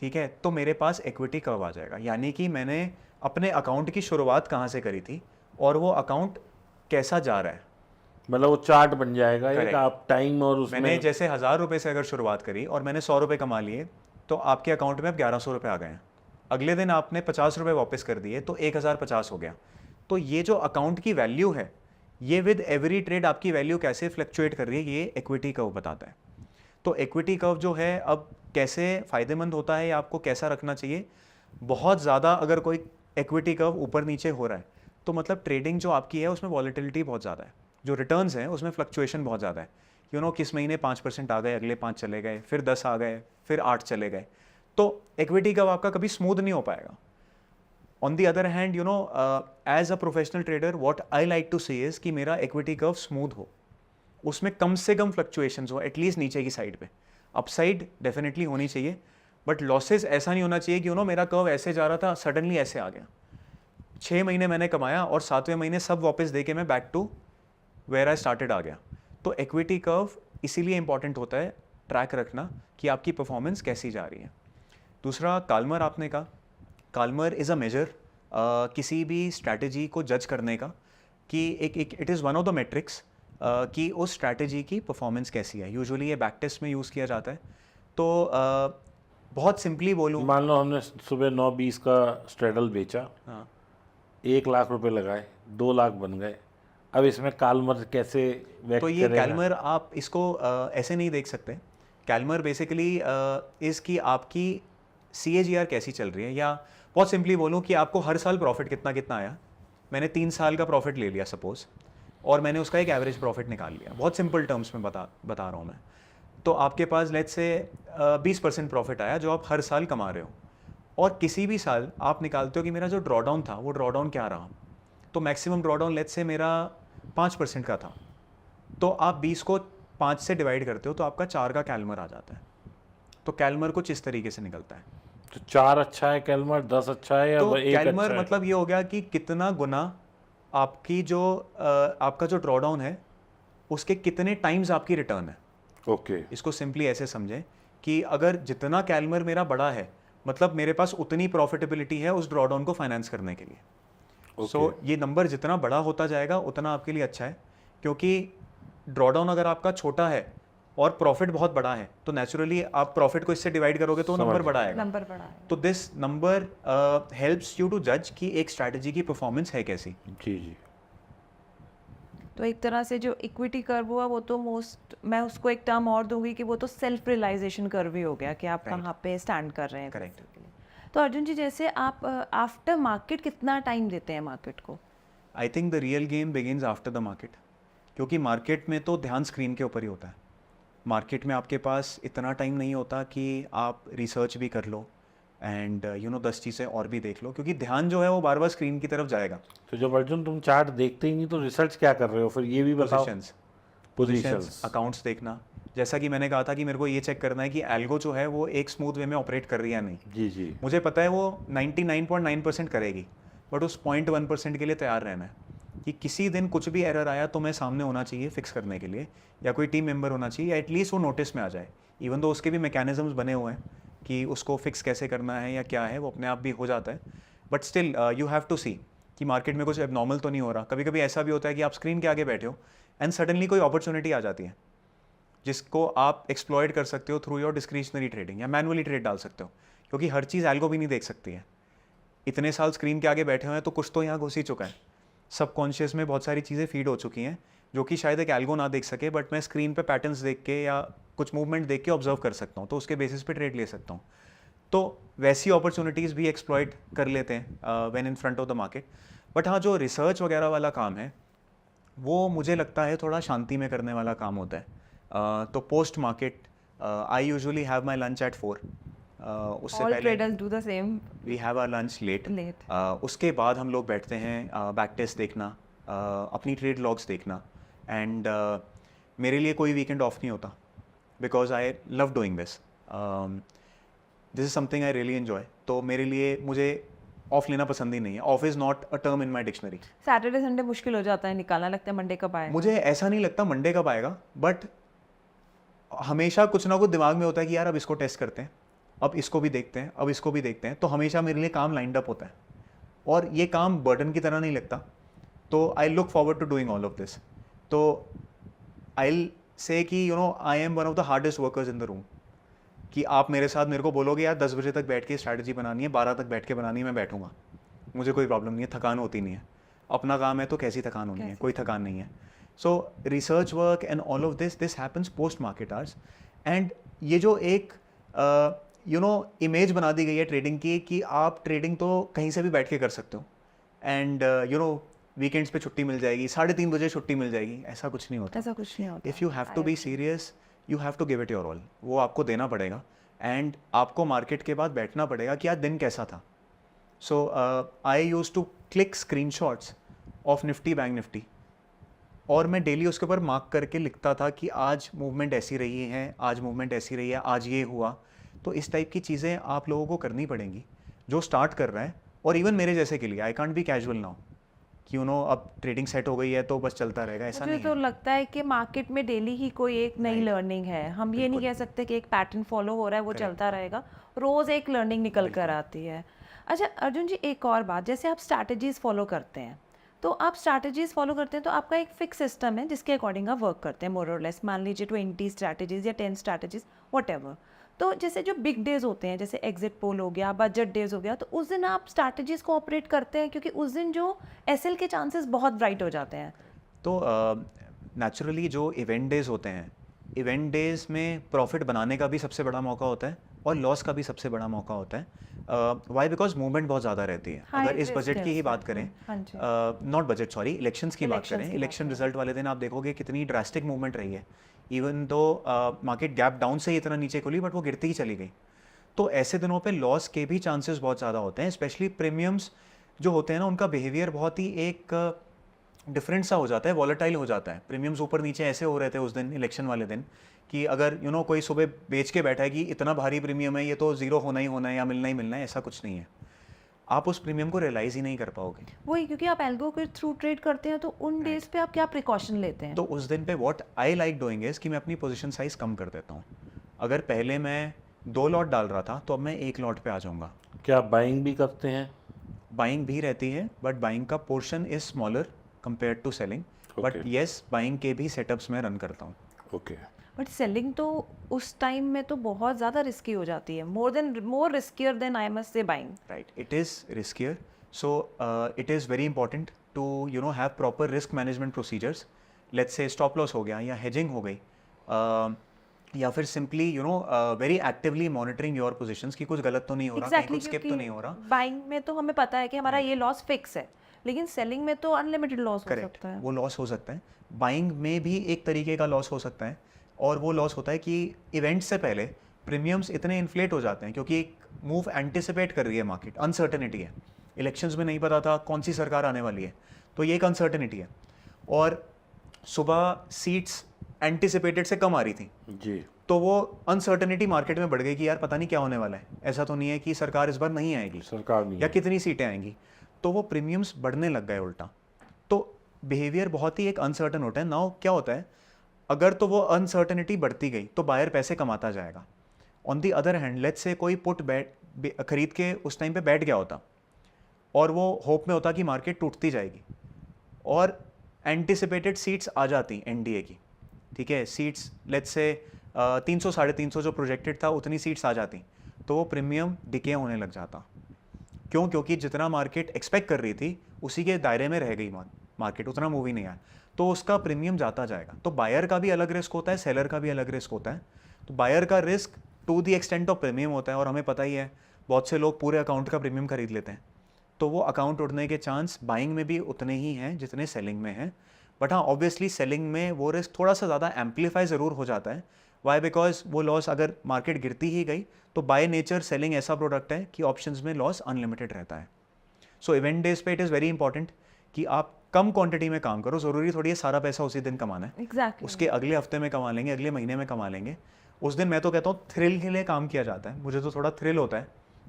ठीक है, तो मेरे पास इक्विटी कर्व आ जाएगा। यानी कि मैंने अपने अकाउंट की शुरुआत कहाँ से करी थी और वो अकाउंट कैसा जा रहा है। मतलब वो चार्ट बन जाएगा एक, Correct. आप टाइम और उसमें मैंने जैसे 1000 रुपये से अगर शुरुआत करी और मैंने 100 रुपये कमा लिए, तो आपके अकाउंट में अब 1100 रुपये आ गए हैं। अगले दिन आपने 50 रुपये वापस कर दिए तो 1050 हो गया। तो ये जो अकाउंट की वैल्यू है, ये विद एवरी ट्रेड आपकी वैल्यू कैसे फ्लक्चुएट कर रही है, ये इक्विटी कर्व बताता है। तो इक्विटी कर्व जो है अब कैसे फ़ायदेमंद होता है या आपको कैसा रखना चाहिए। बहुत ज़्यादा अगर कोई इक्विटी कर्व ऊपर नीचे हो रहा है तो मतलब ट्रेडिंग जो आपकी है उसमें वॉलेटिलिटी बहुत ज़्यादा है, जो रिटर्न्स हैं उसमें फ्लक्चुएशन बहुत ज़्यादा है। किस महीने 5% आ गए, अगले 5 चले गए, फिर 10 आ गए, फिर 8 चले गए। तो इक्विटी कर्व आपका कभी स्मूथ नहीं हो पाएगा। On the other hand as a professional trader what I like to say is कि मेरा इक्विटी कर्व स्मूथ हो, उसमें कम से कम फ्लक्चुएशंस हो, एटलीस्ट नीचे की साइड पे। अपसाइड डेफिनेटली होनी चाहिए, बट लॉसेस ऐसा नहीं होना चाहिए कि मेरा कर्व ऐसे जा रहा था, सडनली ऐसे आ गया। 6 महीने मैंने कमाया और 7वें महीने सब वापस दे के मैं back to where I started आ गया। तो इक्विटी कर्व इसीलिए इंपॉर्टेंट होता है ट्रैक रखना कि आपकी परफॉर्मेंस कैसी जा रही है। दूसरा, काल्मर आपने कहा, काल्मर इज़ अ मेजर किसी भी स्ट्रैटेजी को जज करने का, कि एक it is one of the matrix कि उस स्ट्रैटेजी की परफॉर्मेंस कैसी है। यूजुअली ये बैक टेस्ट में यूज़ किया जाता है। तो बहुत सिंपली बोलूँ, मान लो हमने सुबह 9:20 का स्ट्रेडल बेचा, हाँ, 1 लाख रुपए लगाए, 2 लाख बन गए। अब इसमें काल्मर कैसे व्यक्त तो ये करेगा? कैल्मर आप इसको ऐसे नहीं देख सकते। कैल्मर बेसिकली इसकी आपकी CAGR कैसी चल रही है, या बहुत सिंपली बोलूँ कि आपको हर साल प्रॉफिट कितना कितना आया। मैंने 3 साल का प्रॉफिट ले लिया सपोज, और मैंने उसका एक एवरेज प्रॉफिट निकाल लिया। बहुत सिंपल टर्म्स में बता रहा हूँ मैं। तो आपके पास लेट्स से 20% प्रॉफिट आया जो आप हर साल कमा रहे हो, और किसी भी साल आप निकालते हो कि मेरा जो ड्रॉडाउन था वो ड्रॉडाउन क्या रहा। तो मैक्सिमम ड्रॉडाउन लेट्स से मेरा 5% का था, तो आप 20 को 5 से डिवाइड करते हो तो आपका 4 का कैल्मर आ जाता है। तो कैल्मर कुछ इस तरीके से निकलता है। तो 4 अच्छा है कैल्मर, 10 अच्छा है या तो 1 कैल्मर अच्छा है? मतलब ये हो गया कि कितना गुना आपकी जो आपका जो ड्रॉडाउन है उसके कितने टाइम्स आपकी रिटर्न है। ओके। इसको सिंपली ऐसे समझें कि अगर जितना कैल्मर मेरा बड़ा है, मतलब मेरे पास उतनी प्रॉफिटेबिलिटी है उस ड्रॉडाउन को फाइनेंस करने के लिए। सो ये नंबर जितना बड़ा होता जाएगा उतना आपके लिए अच्छा है, क्योंकि ड्रॉडाउन अगर आपका छोटा है और प्रॉफिट बहुत बड़ा है तो नेचुरली आप प्रॉफिट को इससे डिवाइड करोगे तो नंबर बड़ा आएगा। नंबर बड़ा है। तो this number helps you to जज कि एक स्ट्रैटेजी की परफॉर्मेंस है कैसी। जी जी। तो एक तरह से जो इक्विटी कर्व हुआ वो तो मैं उसको एक टर्म और दूंगी कि वो तो सेल्फ रियलाइजेशन कर्व ही हो गया कि आप कहाँ पे स्टैंड कर रहे हैं। करेक्ट। तो अर्जुन जी, जैसे आप आफ्टर मार्केट कितना टाइम देते हैं मार्केट को? I think the real game begins after the market, क्योंकि मार्केट में तो ध्यान स्क्रीन के ऊपर ही होता है। मार्केट में आपके पास इतना टाइम नहीं होता कि आप रिसर्च भी कर लो एंड 10 चीज़ें और भी देख लो, क्योंकि ध्यान जो है वो बार बार स्क्रीन की तरफ जाएगा। तो जब अर्जुन तुम चार्ट देखते ही नहीं तो रिसर्च क्या कर रहे हो फिर, ये भी बताओ। पोजीशंस, अकाउंट्स देखना, जैसा कि मैंने कहा था कि मेरे को ये चेक करना है कि एल्गो जो है वो एक स्मूथ वे में ऑपरेट कर रही है या नहीं। जी जी। मुझे पता है वो 99.9% करेगी, बट उस 0.1% के लिए तैयार रहना है कि किसी दिन कुछ भी एरर आया तो मैं सामने होना चाहिए फिक्स करने के लिए, या कोई टीम मेंबर होना चाहिए, या एटलीस्ट वो नोटिस में आ जाए। इवन तो उसके भी मैकेनिज्म्स बने हुए हैं कि उसको फिक्स कैसे करना है या क्या है, वो अपने आप भी हो जाता है। But still you have to see कि मार्केट में कुछ एबनॉर्मल तो नहीं हो रहा। कभी कभी ऐसा भी होता है कि आप स्क्रीन के आगे बैठे हो एंड सडनली कोई अपॉर्चुनिटी आ जाती है जिसको आप एक्सप्लॉयट कर सकते हो थ्रू योर डिस्क्रिशनरी ट्रेडिंग, या मैनुअली ट्रेड डाल सकते हो, क्योंकि हर चीज़ एल्गो भी नहीं देख सकती है। इतने साल स्क्रीन के आगे बैठे हुए हैं तो कुछ तो यहाँ घुस ही चुका है, सबकॉन्शियस में बहुत सारी चीज़ें फीड हो चुकी हैं जो कि शायद एक एल्गो ना देख सके, बट मैं स्क्रीन पे पैटर्न्स देख के या कुछ मूवमेंट देख के ऑब्जर्व कर सकता हूँ, तो उसके बेसिस पे ट्रेड ले सकता हूँ। तो वैसी अपॉर्चुनिटीज़ भी एक्सप्लॉइट कर लेते हैं when in front of the market. But हाँ, जो रिसर्च वगैरह वाला काम है वो मुझे लगता है थोड़ा शांति में करने वाला काम होता है। तो post market I usually have my lunch at 4। उससे All पहले traders do the same. We have our lunch late. Late. उसके बाद हम लोग बैठते हैं बैक टेस्ट देखना, अपनी ट्रेड लॉग्स देखना, एंड मेरे लिए कोई वीकेंड ऑफ नहीं होता because I love doing this. This is something I really enjoy. तो मेरे लिए मुझे ऑफ लेना पसंद ही नहीं है। Of is not a term in my dictionary. Saturday Sunday मुश्किल हो जाता है निकालना, लगता है मंडे कब आएगा। मुझे ऐसा नहीं लगता मंडे कब आएगा, बट हमेशा कुछ ना कुछ दिमाग में होता है कि यार अब इसको टेस्ट करते हैं, अब इसको भी देखते हैं, अब इसको भी देखते हैं। तो हमेशा मेरे लिए काम लाइंड अप होता है और ये काम बर्डन की तरह नहीं लगता। तो I look forward to doing all of this. तो आई से कि I am one of the hardest workers in the room, कि आप मेरे को बोलोगे यार 10 बजे तक बैठ के स्ट्रैटेजी बनानी है, 12 तक बैठ के बनानी है, मैं बैठूंगा, मुझे कोई प्रॉब्लम नहीं है, थकान होती नहीं है। अपना काम है तो कैसी थकान होनी है, कोई थकान नहीं है। सो research work and all of this happens post market hours. And ये जो एक इमेज बना दी गई है ट्रेडिंग की कि आप ट्रेडिंग तो कहीं से भी बैठ के कर सकते हो, एंड वीकेंड्स पे छुट्टी मिल जाएगी, 3:30 बजे छुट्टी मिल जाएगी, ऐसा कुछ नहीं होता। ऐसा कुछ नहीं होता। If you have to be serious you have to give it your all. वो आपको देना पड़ेगा एंड आपको मार्केट के बाद बैठना पड़ेगा कि आज दिन कैसा था। So I use to click screenshots of Nifty, bank Nifty, और मैं डेली उसके ऊपर मार्क करके लिखता था कि आज मूवमेंट ऐसी रही है, आज मूवमेंट ऐसी रही है, आज ये हुआ। तो इस टाइप की चीज़ें आप लोगों को करनी पड़ेंगी जो स्टार्ट कर रहा है, और इवन मेरे जैसे के लिए I can't be casual now कि अब ट्रेडिंग सेट हो गई है तो बस चलता रहेगा, ऐसा मुझे नहीं तो है। लगता है कि मार्केट में डेली ही कोई एक नई लर्निंग है। हम ये नहीं कह सकते कि एक पैटर्न फॉलो हो रहा है वो चलता रहेगा, रोज एक लर्निंग निकल कर आती है। अच्छा अर्जुन जी, एक और बात, जैसे आप स्ट्रैटेजीज फॉलो करते हैं, तो आप स्ट्रैटेजीज फॉलो करते हैं तो आपका एक फिक्स सिस्टम है जिसके अकॉर्डिंग आप वर्क करते हैं मोर और लेस। मान लीजिए 20 स्ट्रैटेजीज या 10 स्ट्रैटेजीज व्हाटएवर। तो जैसे जो बिग डेज होते हैं, जैसे एग्जिट पोल हो गया, बजट डेज हो गया, तो उस दिन आप स्ट्रैटेजीज को ऑपरेट करते हैं क्योंकि उस दिन जो एसएल के चांसेस बहुत ब्राइट हो जाते हैं। तो नेचुरली जो इवेंट डेज होते हैं, इवेंट डेज में प्रॉफिट बनाने का भी सबसे बड़ा मौका होता है और लॉस का भी सबसे बड़ा मौका होता है। वाई? बिकॉज मूवमेंट बहुत ज़्यादा रहती है। अगर इस बजट की ही बात करें, नॉट बजट सॉरी, इलेक्शंस की बात करें, इलेक्शन रिजल्ट वाले दिन आप देखोगे कितनी ड्रास्टिक मूवमेंट रही है। Even though market gap down से ही इतना नीचे खुली, बट वो गिरती ही चली गई। तो ऐसे दिनों पे लॉस के भी चांसेस बहुत ज़्यादा होते हैं। स्पेशली प्रीमियम्स जो होते हैं ना, उनका बिहेवियर बहुत ही एक डिफरेंट सा हो जाता है, वॉलेटाइल हो जाता है। प्रीमियम्स ऊपर नीचे ऐसे हो रहे थे उस दिन, इलेक्शन वाले दिन, कि अगर कोई सुबह बेच के बैठा है कि इतना भारी प्रीमियम है, ये तो ज़ीरो होना ही होना है या मिलना ही मिलना है, ऐसा कुछ नहीं है। आप उस प्रीमियम को रियलाइज़ ही नहीं कर पाओगे। वही, क्योंकि आप एल्गो के थ्रू ट्रेड करते हैं, तो उन डेज पे आप क्या प्रिकॉशन लेते हैं? तो उस दिन पे what I like doing is कि मैं अपनी पोजीशन साइज कम कर देता हूँ। अगर पहले मैं 2 लॉट डाल रहा था तो अब मैं 1 लॉट पे आ जाऊँगा। क्या आप बाइंग भी करते हैं? बाइंग भी रहती है, बट बाइंग का portion is smaller compare to selling, but Okay. Yes buying के भी सेटअप्स में रन करता हूँ। ओके। बट सेलिंग तो उस टाइम में तो बहुत ज़्यादा रिस्की हो जाती है, more riskier than I must say buying. Right, it is riskier, so it is very important to have proper risk management procedures. Let's say stop loss हो गया या hedging हो गई, या फिर simply very actively monitoring your positions कि कुछ गलत तो नहीं हो रहा, कहीं कुछ skip तो नहीं हो रहा। बाइंग में तो हमें पता है कि हमारा ये लॉस फिक्स है, लेकिन सेलिंग में तो अनलिमिटेड लॉस हो करेक्ट, सकता है। वो लॉस हो सकता है। बाइंग में भी एक तरीके का लॉस हो सकता है, और वो लॉस होता है कि इवेंट से पहले प्रीमियम्स इतने इन्फ्लेट हो जाते हैं क्योंकि एक मूव एंटिसिपेट कर रही है मार्केट, अनसर्टेनिटी है। इलेक्शंस में नहीं पता था कौन सी सरकार आने वाली है, तो ये एक अनसर्टेनिटी है। और सुबह सीट्स एंटिसिपेटेड से कम आ रही थी, जी। तो वो अनसर्टेनिटी मार्केट में बढ़ गई कि यार पता नहीं क्या होने वाला है, ऐसा तो नहीं है कि सरकार इस बार नहीं आएगी, सरकार नहीं या है। कितनी सीटें आएंगी, तो वो प्रीमियम्स बढ़ने लग गए उल्टा। तो बिहेवियर बहुत ही एक अनसर्टन होता है। नाउ क्या होता है, अगर तो वो अनसर्टेनिटी बढ़ती गई तो बायर पैसे कमाता जाएगा। On the other hand let's say कोई पुट खरीद के उस टाइम पे बैठ गया होता, और वो होप में होता कि मार्केट टूटती जाएगी, और एंटिसिपेटेड सीट्स आ जाती एनडीए की, ठीक है, सीट्स लेट्स से 300 350 जो प्रोजेक्टेड था उतनी सीट्स आ जाती, तो वो प्रीमियम डिके होने लग जाता। क्यों? क्योंकि जितना मार्केट एक्सपेक्ट कर रही थी उसी के दायरे में रह गई मार्केट, उतना मूव ही नहीं आया, तो उसका प्रीमियम जाता जाएगा। तो बायर का भी अलग रिस्क होता है, सेलर का भी अलग रिस्क होता है। तो बायर का risk to the extent of premium होता है, और हमें पता ही है बहुत से लोग पूरे अकाउंट का प्रीमियम खरीद लेते हैं, तो वो अकाउंट उड़ने के चांस बाइंग में भी उतने ही हैं जितने सेलिंग में हैं। बट हाँ, ऑब्वियसली सेलिंग में वो रिस्क थोड़ा सा ज़्यादा एम्पलीफाई ज़रूर हो जाता है। वाई? बिकॉज वो लॉस अगर मार्केट गिरती ही गई तो बाय नेचर सेलिंग ऐसा प्रोडक्ट है कि ऑप्शंस में लॉस अनलिमिटेड रहता है। सो इवेंट डेज पे इट इज़ वेरी इंपॉर्टेंट कि आप कम क्वांटिटी में काम करो। ज़रूरी थोड़ी है सारा पैसा उसी दिन कमाना है, एग्जैक्टली। उसके अगले हफ्ते में कमा लेंगे, अगले महीने में कमा लेंगे। उस दिन मैं तो कहता हूँ थ्रिल के लिए काम किया जाता है। मुझे तो थोड़ा थ्रिल होता है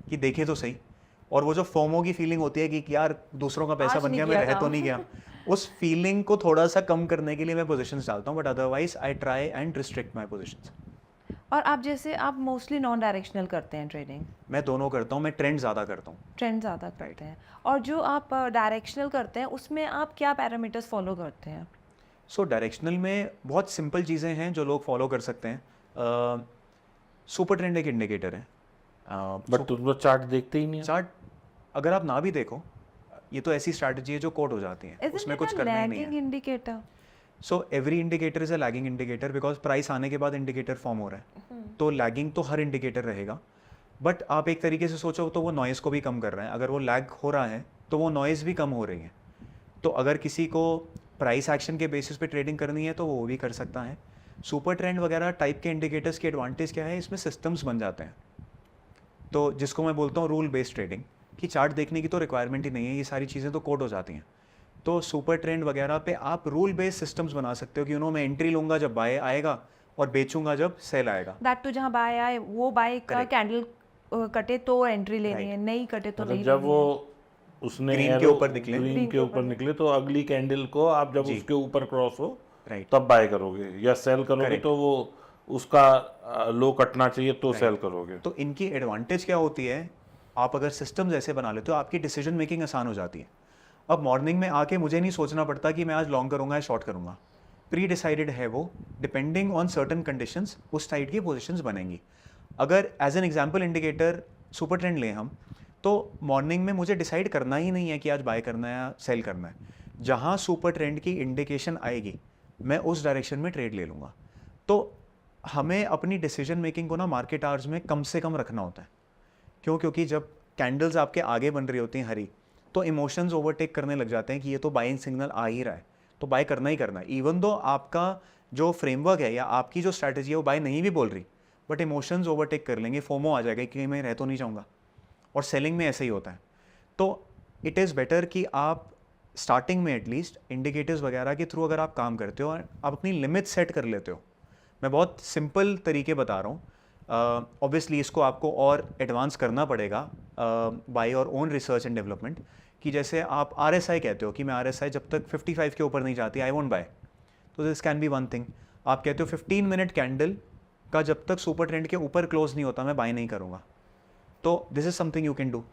कि देखे तो सही, और वो जो फोमो की फीलिंग होती है कि यार दूसरों का पैसा आज बन नहीं गया, मैं किया रह तो काम। नहीं गया, उस फीलिंग को थोड़ा सा कम करने के लिए मैं पोजीशंस डालता हूँ, but otherwise I try and restrict my positions. और आप जैसे आप मोस्टली नॉन डायरेक्शनल करते हैं ट्रेडिंग, मैं दोनों करता हूँ, मैं ट्रेंड ज़्यादा करता हूँ। ट्रेंड ज़्यादा करते हैं, और जो आप डायरेक्शनल करते हैं उसमें आप क्या पैरामीटर्स फॉलो करते हैं? सो डायरेक्शनल में बहुत सिंपल चीज़ें हैं जो लोग फॉलो कर सकते हैं। सुपर ट्रेंड एक इंडिकेटर है, बट तुम तो चार्ट देखते ही नहीं हो। चार्ट अगर आप ना भी देखो, ये तो ऐसी स्ट्रैटेजी है जो कोड हो जाती है, उसमें कुछ करना ही नहीं है। Indicator. So every indicator is a lagging indicator, because price आने के बाद इंडिकेटर फॉर्म हो रहा है, तो लैगिंग तो हर इंडिकेटर रहेगा। बट आप एक तरीके से सोचो तो वो नॉइज़ को भी कम कर रहा है। अगर वो लैग हो रहा है तो वो नॉइज़ भी कम हो रही है। तो अगर किसी को प्राइस एक्शन के बेसिस पे ट्रेडिंग करनी है तो वो भी कर सकता है। सुपर ट्रेंड वगैरह टाइप के इंडिकेटर्स की एडवांटेज क्या है, इसमें सिस्टम्स बन जाते हैं, तो जिसको मैं बोलता हूँ रूल बेस्ड ट्रेडिंग, कि चार्ट देखने की तो रिक्वायरमेंट ही नहीं है, ये सारी चीज़ें तो कोड हो जाती हैं। तो सुपर ट्रेंड वगैरह पे आप रूल बेस्ड सिस्टम्स बना सकते हो कि मैं एंट्री लूँगा जब बाय आएगा और बेचूंगा जब सेल आएगा। दैट टू जहाँ बाय आए वो बाय का Correct. कैंडल कटे तो एंट्री लेनी Right. है, नहीं कटे तो मतलब नहीं जब लेनी वो उसने Green के arrow ऊपर निकले। green Green के के ऊपर निकले तो अगली कैंडल को आप जब जी। उसके ऊपर क्रॉस हो राइट, तब बाय करोगे, या सेल करोगे Correct. तो वो उसका लो कटना चाहिए तो सेल करोगे। तो इनकी एडवांटेज क्या होती है, आप अगर सिस्टम्स ऐसे बना लेते हो आपकी डिसीजन मेकिंग आसान हो जाती है। अब मॉर्निंग में आके मुझे नहीं सोचना पड़ता कि मैं आज लॉन्ग करूंगा या शॉर्ट करूंगा, प्री डिसाइडेड है वो, डिपेंडिंग ऑन सर्टन कंडीशंस उस टाइप की पोजीशंस बनेंगी। अगर as an example indicator super trend लें हम, तो मॉर्निंग में मुझे डिसाइड करना ही नहीं है कि आज बाय करना है या सेल करना है। जहाँ सुपर ट्रेंड की इंडिकेशन आएगी मैं उस डायरेक्शन में ट्रेड ले लूँगा। तो हमें अपनी डिसीजन मेकिंग को ना मार्केट आवर्स में कम से कम रखना होता है। क्यों? क्योंकि जब कैंडल्स आपके आगे बन रही होती हैं हरी, तो इमोशंस ओवरटेक करने लग जाते हैं कि ये तो बाइंग सिग्नल आ ही रहा है, तो बाय करना ही करना है। इवन दो आपका जो फ्रेमवर्क है या आपकी जो स्ट्रैटेजी है वो बाय नहीं भी बोल रही, बट इमोशंस ओवरटेक कर लेंगे, फोमो आ जाएगा कि मैं रह तो नहीं जाऊँगा। और सेलिंग में ऐसे ही होता है। तो इट इज़ बेटर कि आप स्टार्टिंग में एटलीस्ट इंडिकेटर्स वगैरह के थ्रू अगर आप काम करते हो और आप अपनी लिमिट सेट कर लेते हो। मैं बहुत सिंपल तरीके बता रहा हूँ, ऑब्वियसली इसको आपको और एडवांस करना पड़ेगा by your own research and development. कि जैसे आप RSI कहते हो कि मैं RSI जब तक 55 के ऊपर नहीं जाती आई वोंट बाय, तो this can be one thing. आप कहते हो 15 मिनट कैंडल का जब तक सुपर ट्रेंड के ऊपर क्लोज नहीं होता मैं बाय नहीं करूँगा, तो this is something you can do.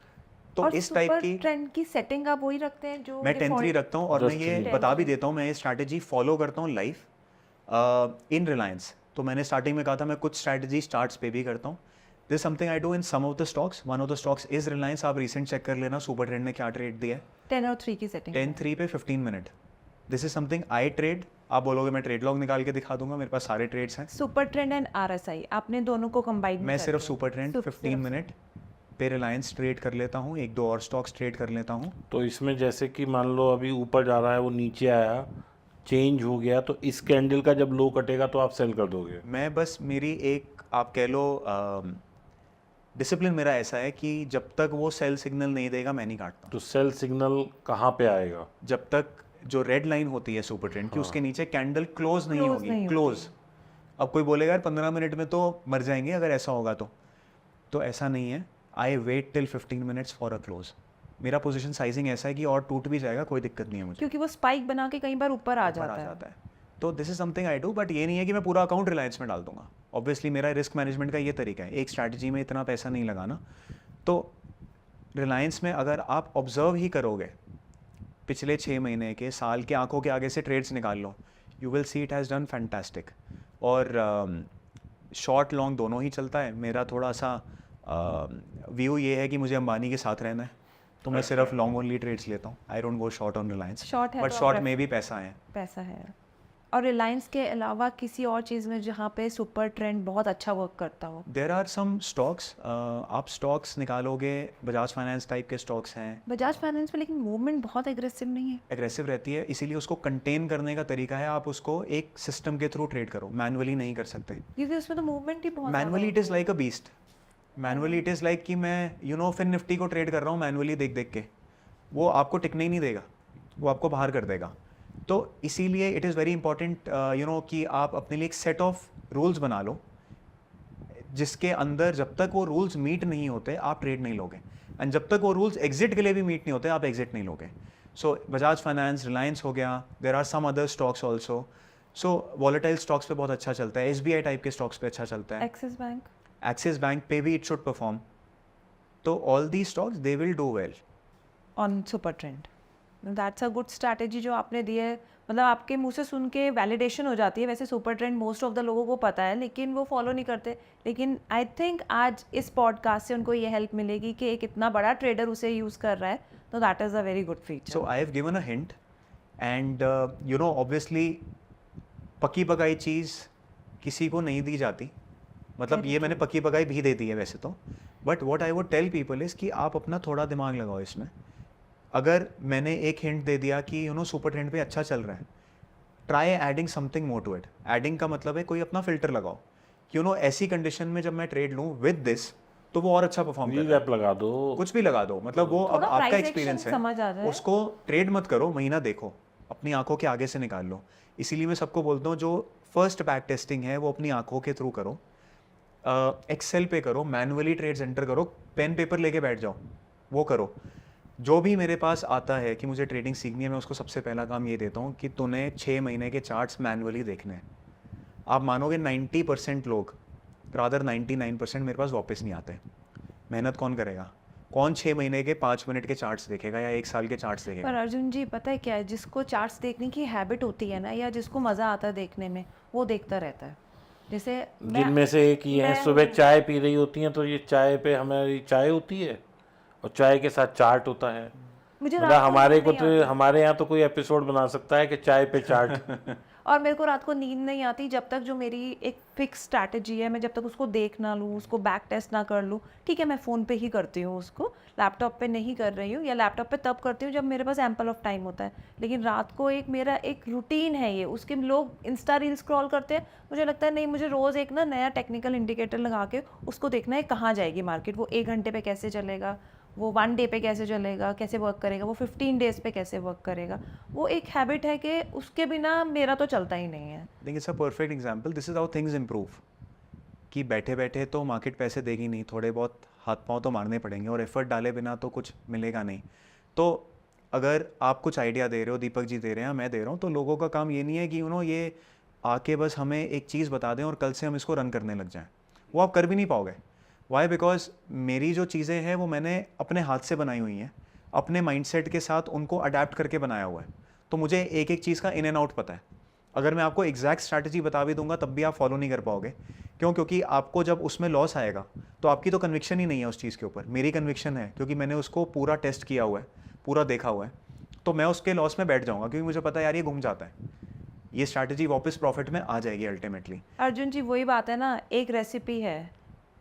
तो और इस टाइप सुपर की ट्रेंड की सेटिंग आप वही रखते हैं जो मैं ये 10-3 रखता हूँ और मैं Just ये 3 बता भी देता हूँ, मैं ये स्ट्रैटेजी फॉलो करता हूँ लाइव इन रिलायंस। तो मैंने स्टार्टिंग में कहा था मैं कुछ स्ट्रैटेजी चार्ट्स पे भी करता हूँ। This something I do in some of the stocks, one of the stocks is Reliance. आप रिसेंट चेक कर लेना सुपर ट्रेंड ने क्या ट्रेड दिया है 10 और 3 की सेटिंग 10-3 पे 15 minute. This is something I trade. आप बोलोगे मैं ट्रेड लॉग निकाल के दिखा दूंगा, मेरे पास सारे ट्रेड्स हैं। सुपर ट्रेंड एंड RSI आपने दोनों को कंबाइन मैं सिर्फ सुपर ट्रेंड 15 मिनट पे रिलायंस ट्रेड कर लेता हूँ, एक दो और स्टॉक्स ट्रेड कर लेता हूँ। तो इसमें जैसे कि मान लो अभी ऊपर जा रहा है, वो नीचे आया, चेंज हो गया, तो इस कैंडल का जब लो कटेगा तो आप सेल कर दोगे? मैं बस मेरी एक आप कह लो डिसिप्लिन मेरा ऐसा है कि जब तक वो सेल सिग्नल नहीं देगा मैं नहीं काटता। तो सेल सिग्नल कहाँ पे आएगा? जब तक जो रेड लाइन होती है सुपर ट्रेंड की उसके नीचे कैंडल क्लोज नहीं Close होगी, नहीं क्लोज। अब कोई बोलेगा यार 15 मिनट में तो मर जाएंगे अगर ऐसा होगा तो ऐसा नहीं है। I wait till 15 minutes for a close. मेरा पोजीशन साइजिंग ऐसा है कि और टूट भी जाएगा कोई दिक्कत नहीं है मुझे, क्योंकि वो स्पाइक बना के कई बार ऊपर आ ऊपर जाता है। तो this is something I do, but ये नहीं है कि मैं पूरा अकाउंट रिलायंस में डाल दूंगा। ऑब्वियसली मेरा रिस्क मैनेजमेंट का ये तरीका है, एक स्ट्रैटेजी में इतना पैसा नहीं लगाना। तो रिलायंस में अगर आप ऑब्जर्व ही करोगे पिछले 6 महीने के, साल के, आंखों के आगे से ट्रेड्स निकाल लो, you will see it has done fantastic. और शॉर्ट लॉन्ग दोनों ही चलता है। मेरा थोड़ा सा व्यू ये है कि मुझे अंबानी के साथ रहना है, तो मैं सिर्फ लॉन्ग ओनली ट्रेड्स लेता हूँ। I don't go short on Reliance, Short है बट तो शॉर्ट आप में भी पैसा है। पैसा है। और रिलायंस के अलावा किसी और चीज़ में जहाँ पे सुपर ट्रेंड बहुत अच्छा वर्क करता हो? देर आर सम स्टॉक्स, आप स्टॉक्स निकालोगे, बजाज फाइनेंस टाइप के स्टॉक्स हैं। बजाज फाइनेंस में लेकिन मूवमेंट बहुत एग्रेसिव नहीं है। एग्रेसिव रहती है, इसीलिए उसको कंटेन करने का तरीका है आप उसको एक सिस्टम के थ्रू ट्रेड करो, मैनुअली नहीं कर सकते। क्योंकि उसमें तो मूवमेंट ही बहुत manually it is like a beast. Manually it is like कि मैं फिर निफ्टी को ट्रेड कर रहा हूँ मैनुअली देख देख के, वो आपको टिकने ही नहीं देगा, वो आपको बाहर कर देगा। तो इसीलिए इट इज़ वेरी इंपॉर्टेंट कि आप अपने लिए एक सेट ऑफ रूल्स बना लो जिसके अंदर जब तक वो रूल्स मीट नहीं होते आप ट्रेड नहीं लोगे, एंड जब तक वो रूल्स एग्जिट के लिए भी मीट नहीं होते आप एग्जिट नहीं लोगे। सो बजाज फाइनेंस, रिलायंस हो गया, there are some other stocks also. So volatile stocks पे बहुत अच्छा चलता है, SBI टाइप के स्टॉक्स पे अच्छा चलता है, एक्सिस बैंक पे भी इट शुड परफॉर्म। तो all the stocks they will do well on super trend. That's a good strategy जो आपने दी है। मतलब आपके मुंह से सुन के वैलिडेशन हो जाती है। वैसे super trend most of the लोगों को पता है लेकिन वो फॉलो नहीं करते। लेकिन आई थिंक आज इस पॉडकास्ट से उनको ये हेल्प मिलेगी कि एक इतना बड़ा ट्रेडर उसे यूज़ कर रहा है, तो that is a very good feature. So I have given a hint, and obviously पकी पकाई चीज़ किसी को नहीं दी जाती। मतलब ये मैंने पकी पकाई भी दे दी है वैसे तो, but what I would tell people is कि आप अपना थोड़ा दिमाग लगाओ इसमें। अगर मैंने एक हिंट दे दिया कि सुपर ट्रेंड पे अच्छा चल रहा है, try adding something more to it. Adding का मतलब है कोई अपना फिल्टर लगाओ कि ऐसी कंडीशन में जब मैं ट्रेड लूँ विद दिस तो वो और अच्छा परफॉर्म कर रहा है। वीवैप लगा दो, कुछ भी लगा दो, मतलब वो अब थोड़ा आपका price एक्सपीरियंस action समझ आ है, जाए। उसको ट्रेड मत करो, महीना देखो, अपनी आंखों के आगे से निकाल लो। इसीलिए मैं सबको बोलता हूँ जो फर्स्ट बैक टेस्टिंग है वो अपनी आंखों के थ्रू करो, एक्सेल पे करो, मैनुअली ट्रेड्स एंटर करो, पेन पेपर लेके बैठ जाओ, वो करो। जो भी मेरे पास आता है कि मुझे ट्रेडिंग सीखनी है, मैं उसको सबसे पहला काम ये देता हूँ कि तूने 6 महीने के चार्ट्स मैनुअली देखने हैं। आप मानोगे 90% लोग, रादर 99% मेरे पास वापस नहीं आते। मेहनत कौन करेगा? कौन 6 महीने के 5 मिनट के चार्ट्स देखेगा या 1 साल के चार्ट्स देखेगा? पर अर्जुन जी पता है क्या है, जिसको चार्ट्स देखने की हैबिट होती है ना, या जिसको मज़ा आता है देखने में, वो देखता रहता है। जैसे जिनमें से एक ये है, सुबह चाय पी रही होती हैं तो ये चाय पे हमारी चाय होती है और चाय के साथ चार्ट होता है। मुझे मतलब रात को हमारे नींद को नहीं तो आती। हमारे यहाँ तो कोई एपिसोड बना सकता है कि चाय पे चार्ट। और मेरे को रात को नींद नहीं आती जब तक जो मेरी एक फिक्स स्ट्रैटेजी है, मैं जब तक उसको देख ना लूँ, उसको बैक टेस्ट ना कर लूँ। ठीक है, मैं फ़ोन पे ही करती हूँ उसको, लैपटॉप पे नहीं कर रही हूँ, या लैपटॉप पे तब करती हूँ जब मेरे पास एम्पल ऑफ टाइम होता है। लेकिन रात को एक मेरा एक रूटीन है ये। उसके लोग इंस्टा रील स्क्रॉल करते हैं, मुझे लगता है नहीं, मुझे रोज़ एक ना नया टेक्निकल इंडिकेटर लगा के उसको देखना है कहाँ जाएगी मार्केट, वो 1 घंटे पे कैसे चलेगा, वो 1 डे पे कैसे चलेगा, कैसे वर्क करेगा, वो 15 डेज पे कैसे वर्क करेगा। वो एक हैबिट है कि उसके बिना मेरा तो चलता ही नहीं है। Think it's a perfect example. This is how things improve. कि बैठे बैठे तो मार्केट पैसे देगी नहीं, थोड़े बहुत हाथ पांव तो मारने पड़ेंगे, और एफर्ट डाले बिना तो कुछ मिलेगा नहीं। तो अगर आप कुछ आइडिया दे रहे हो, दीपक जी दे रहे हैं, मैं दे रहा हूँ, तो लोगों का काम ये नहीं है कि ये आके बस हमें एक चीज़ बता दें और कल से हम इसको रन करने लग जाएं। वो आप कर भी नहीं पाओगे। वाई? बिकॉज मेरी जो चीज़ें हैं वो मैंने अपने हाथ से बनाई हुई हैं, अपने माइंडसेट के साथ उनको अडेप्ट करके बनाया हुआ है। तो मुझे एक एक चीज़ का इन एंड आउट पता है। अगर मैं आपको एग्जैक्ट स्ट्रैटेजी बता भी दूंगा तब भी आप फॉलो नहीं कर पाओगे। क्यों? क्योंकि आपको जब उसमें लॉस आएगा तो आपकी तो कन्विक्शन ही नहीं है उस चीज़ के ऊपर। मेरी कन्विक्शन है क्योंकि मैंने उसको पूरा टेस्ट किया हुआ है, पूरा देखा हुआ है। तो मैं उसके लॉस में बैठ जाऊंगा क्योंकि मुझे पता है यार ये घूम जाता है, ये स्ट्रैटेजी वापस प्रॉफिट में आ जाएगी अल्टीमेटली। अर्जुन जी वही बात है ना, एक रेसिपी है,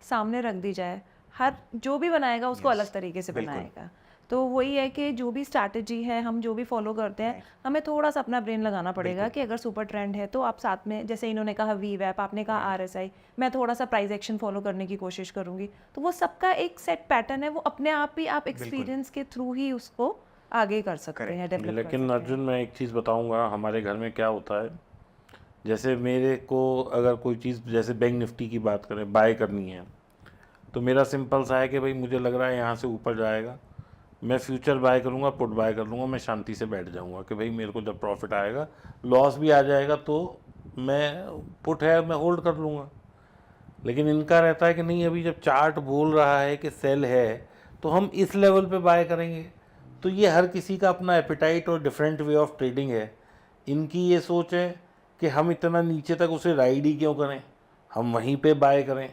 सामने रख दी जाए, हर जो भी बनाएगा उसको अलग तरीके से बिल्कुल। बनाएगा। तो वही है कि जो भी स्ट्रैटेजी है, हम जो भी फॉलो करते हैं, हमें थोड़ा सा अपना ब्रेन लगाना पड़ेगा कि अगर सुपर ट्रेंड है तो आप साथ में, जैसे इन्होंने कहा वी वैप, आपने कहा RSI, मैं थोड़ा सा प्राइस एक्शन फॉलो करने की कोशिश करूंगी। तो वो सबका एक सेट पैटर्न है, वो अपने आप ही आप एक्सपीरियंस के थ्रू ही उसको आगे कर सकते हैं, डेवलप कर लेकिन सकते हैं। अर्जुन मैं एक चीज़ बताऊंगा, हमारे घर में क्या होता है, जैसे मेरे को अगर कोई चीज़ जैसे बैंक निफ्टी की बात करें, बाय करनी है, तो मेरा सिंपल सा है कि भाई मुझे लग रहा है यहाँ से ऊपर जाएगा, मैं फ्यूचर बाय करूँगा, पुट बाय कर लूँगा, मैं शांति से बैठ जाऊँगा कि भाई मेरे को जब प्रॉफिट आएगा, लॉस भी आ जाएगा तो मैं पुट है मैं होल्ड कर लूँगा। लेकिन इनका रहता है कि नहीं, अभी जब चार्ट बोल रहा है कि सेल है तो हम इस लेवल पे बाय करेंगे। तो ये हर किसी का अपना एपिटाइट और डिफरेंट वे ऑफ ट्रेडिंग है। इनकी ये सोच है कि हम इतना नीचे तक उसे राइड ही क्यों करें, हम वहीं पे बाय करें।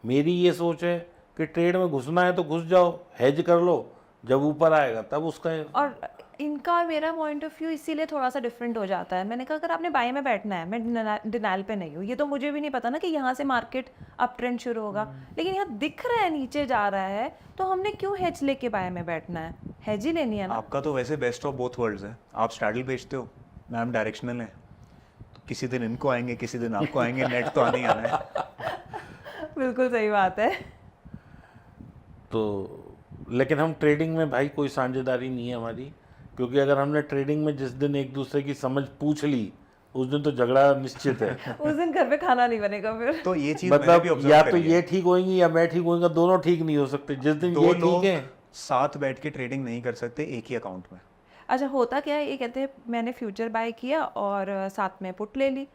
मेरी ये सोच है कि ट्रेड में घुसना है तो घुस जाओ, हेज कर लो, जब ऊपर आएगा तब उसका और इनका और मेरा पॉइंट ऑफ व्यू इसीलिए थोड़ा सा डिफरेंट हो जाता है। मैंने कहा अगर आपने बाय में बैठना है, मैं डिनाइल पे नहीं हूँ, ये तो मुझे भी नहीं पता ना कि यहाँ से मार्केट अप ट्रेंड शुरू होगा, लेकिन यहाँ दिख रहा है नीचे जा रहा है, तो हमने क्यों हेज लेके बाय में बैठना है, हेज ही लेनी है ना। आपका तो वैसे बेस्ट ऑफ बोथ वर्ल्ड्स है, आप स्ट्रैडल बेचते हो, मैम डायरेक्शनल है। तो किसी दिन इनको आएंगे, किसी दिन आपको आएंगे, नेट तो आने ही आना है। बिल्कुल सही बात है। तो लेकिन हम ट्रेडिंग में भाई कोई साझेदारी नहीं है हमारी, क्योंकि अगर हमने ट्रेडिंग में जिस दिन एक दूसरे की समझ पूछ ली उस दिन तो झगड़ा निश्चित है। उस दिन घर पे खाना नहीं बनेगा फिर। तो ये चीज मैंने भी मतलब ऑब्जर्व या करी तो है। ये ठीक होंगी या मैं ठीक होऊंगा, दोनों ठीक नहीं हो सकते। जिस दिन दो ये लोग ठीक है, साथ बैठ के ट्रेडिंग नहीं कर सकते एक ही अकाउंट में। अच्छा होता क्या है, ये कहते हैं मैंने फ्यूचर बाय किया और साथ में पुट ले ली,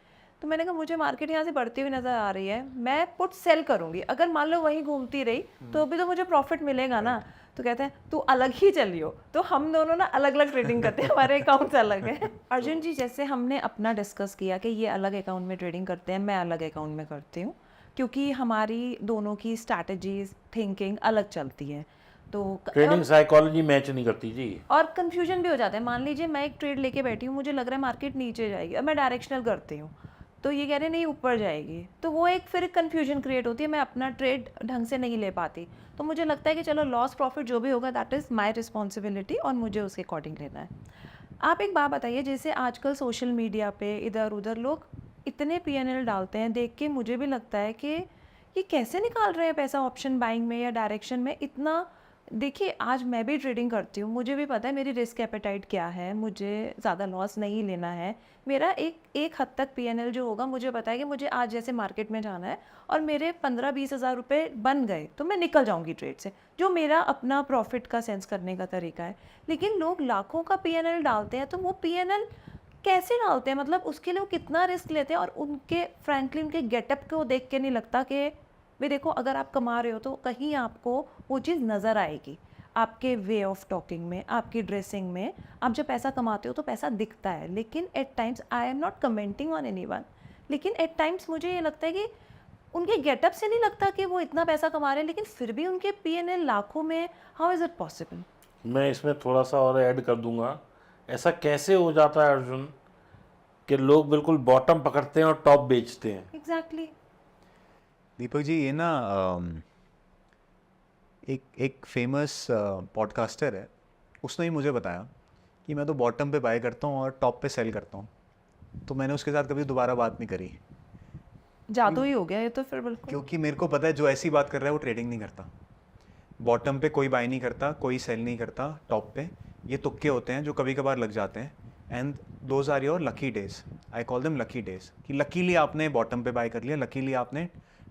तो मैंने कहा मुझे मार्केट यहाँ से बढ़ती हुई नज़र आ रही है, मैं पुट सेल करूँगी, अगर मान लो वहीं घूमती रही तो अभी तो मुझे प्रॉफिट मिलेगा ना। तो कहते हैं तू अलग ही चलियो, तो हम दोनों ना अलग अलग ट्रेडिंग करते हैं, हमारे अकाउंट्स अलग है। अर्जुन जी जैसे हमने अपना डिस्कस किया कि ये अलग अकाउंट में ट्रेडिंग करते हैं, मैं अलग अकाउंट में करती हूँ, क्योंकि हमारी दोनों की स्ट्रैटेजीज थिंकिंग अलग चलती है। तो ट्रेडिंग साइकोलॉजी मैच नहीं करती जी। और कंफ्यूजन भी हो जाता है। मान लीजिए मैं एक ट्रेड लेके बैठी हूँ, मुझे लग रहा है मार्केट नीचे जाएगी, अब मैं डायरेक्शनल करती हूँ, तो ये कह रहे हैं नहीं ऊपर जाएगी, तो वो एक फिर कंफ्यूजन क्रिएट होती है, मैं अपना ट्रेड ढंग से नहीं ले पाती। तो मुझे लगता है कि चलो लॉस प्रॉफिट जो भी होगा दैट इज़ माय रिस्पॉन्सिबिलिटी और मुझे उसके अकॉर्डिंग लेना है। आप एक बात बताइए, जैसे आजकल सोशल मीडिया पे इधर उधर लोग इतने PNL डालते हैं, देख के मुझे भी लगता है कि ये कैसे निकाल रहे हैं पैसा ऑप्शन बाइंग में या डायरेक्शन में इतना। देखिए आज मैं भी ट्रेडिंग करती हूँ, मुझे भी पता है मेरी रिस्क एपेटाइट क्या है, मुझे ज़्यादा लॉस नहीं लेना है। मेरा एक हद तक PNL जो होगा, मुझे पता है कि मुझे आज जैसे मार्केट में जाना है और मेरे 15-20 हज़ार रुपये बन गए तो मैं निकल जाऊँगी ट्रेड से, जो मेरा अपना प्रॉफिट का सेंस करने का तरीका है। लेकिन लोग लाखों का PNL डालते हैं, तो वो PNL कैसे डालते हैं, मतलब उसके लिए वो कितना रिस्क लेते हैं, और उनके फ्रैंकली उनके गेटअप को देख के नहीं लगता कि भाई देखो अगर आप कमा रहे हो तो कहीं आपको वो चीज़ नज़र आएगी, आपके वे ऑफ टॉकिंग में, आपकी ड्रेसिंग में। आप जब पैसा कमाते हो तो पैसा दिखता है, लेकिन at times I am not commenting on anyone, लेकिन एट टाइम्स मुझे ये लगता है कि उनके गेटअप से नहीं लगता कि वो इतना पैसा कमा रहे हैं, लेकिन फिर भी उनके PNL लाखों में। How is it possible? मैं इसमें थोड़ा सा और ऐड कर दूंगा, ऐसा कैसे हो जाता है अर्जुन कि लोग बिल्कुल बॉटम पकड़ते हैं और टॉप बेचते हैं। एग्जैक्टली। दीपक जी ये ना एक फेमस पॉडकास्टर है, उसने ही मुझे बताया कि मैं तो बॉटम पे बाय करता हूँ और टॉप पे सेल करता हूँ। तो मैंने उसके साथ कभी दोबारा बात नहीं करी, जादू ही हो गया ये तो फिर बिल्कुल। क्योंकि मेरे को पता है जो ऐसी बात कर रहा है वो ट्रेडिंग नहीं करता। बॉटम पे कोई बाय नहीं करता, कोई सेल नहीं करता, टॉप पे ये तुक्के होते हैं जो कभी कभार लग जाते हैं, and those are your lucky days. I call them lucky days, कि लकीली आपने बॉटम पे बाय कर लिया, लकीली आपने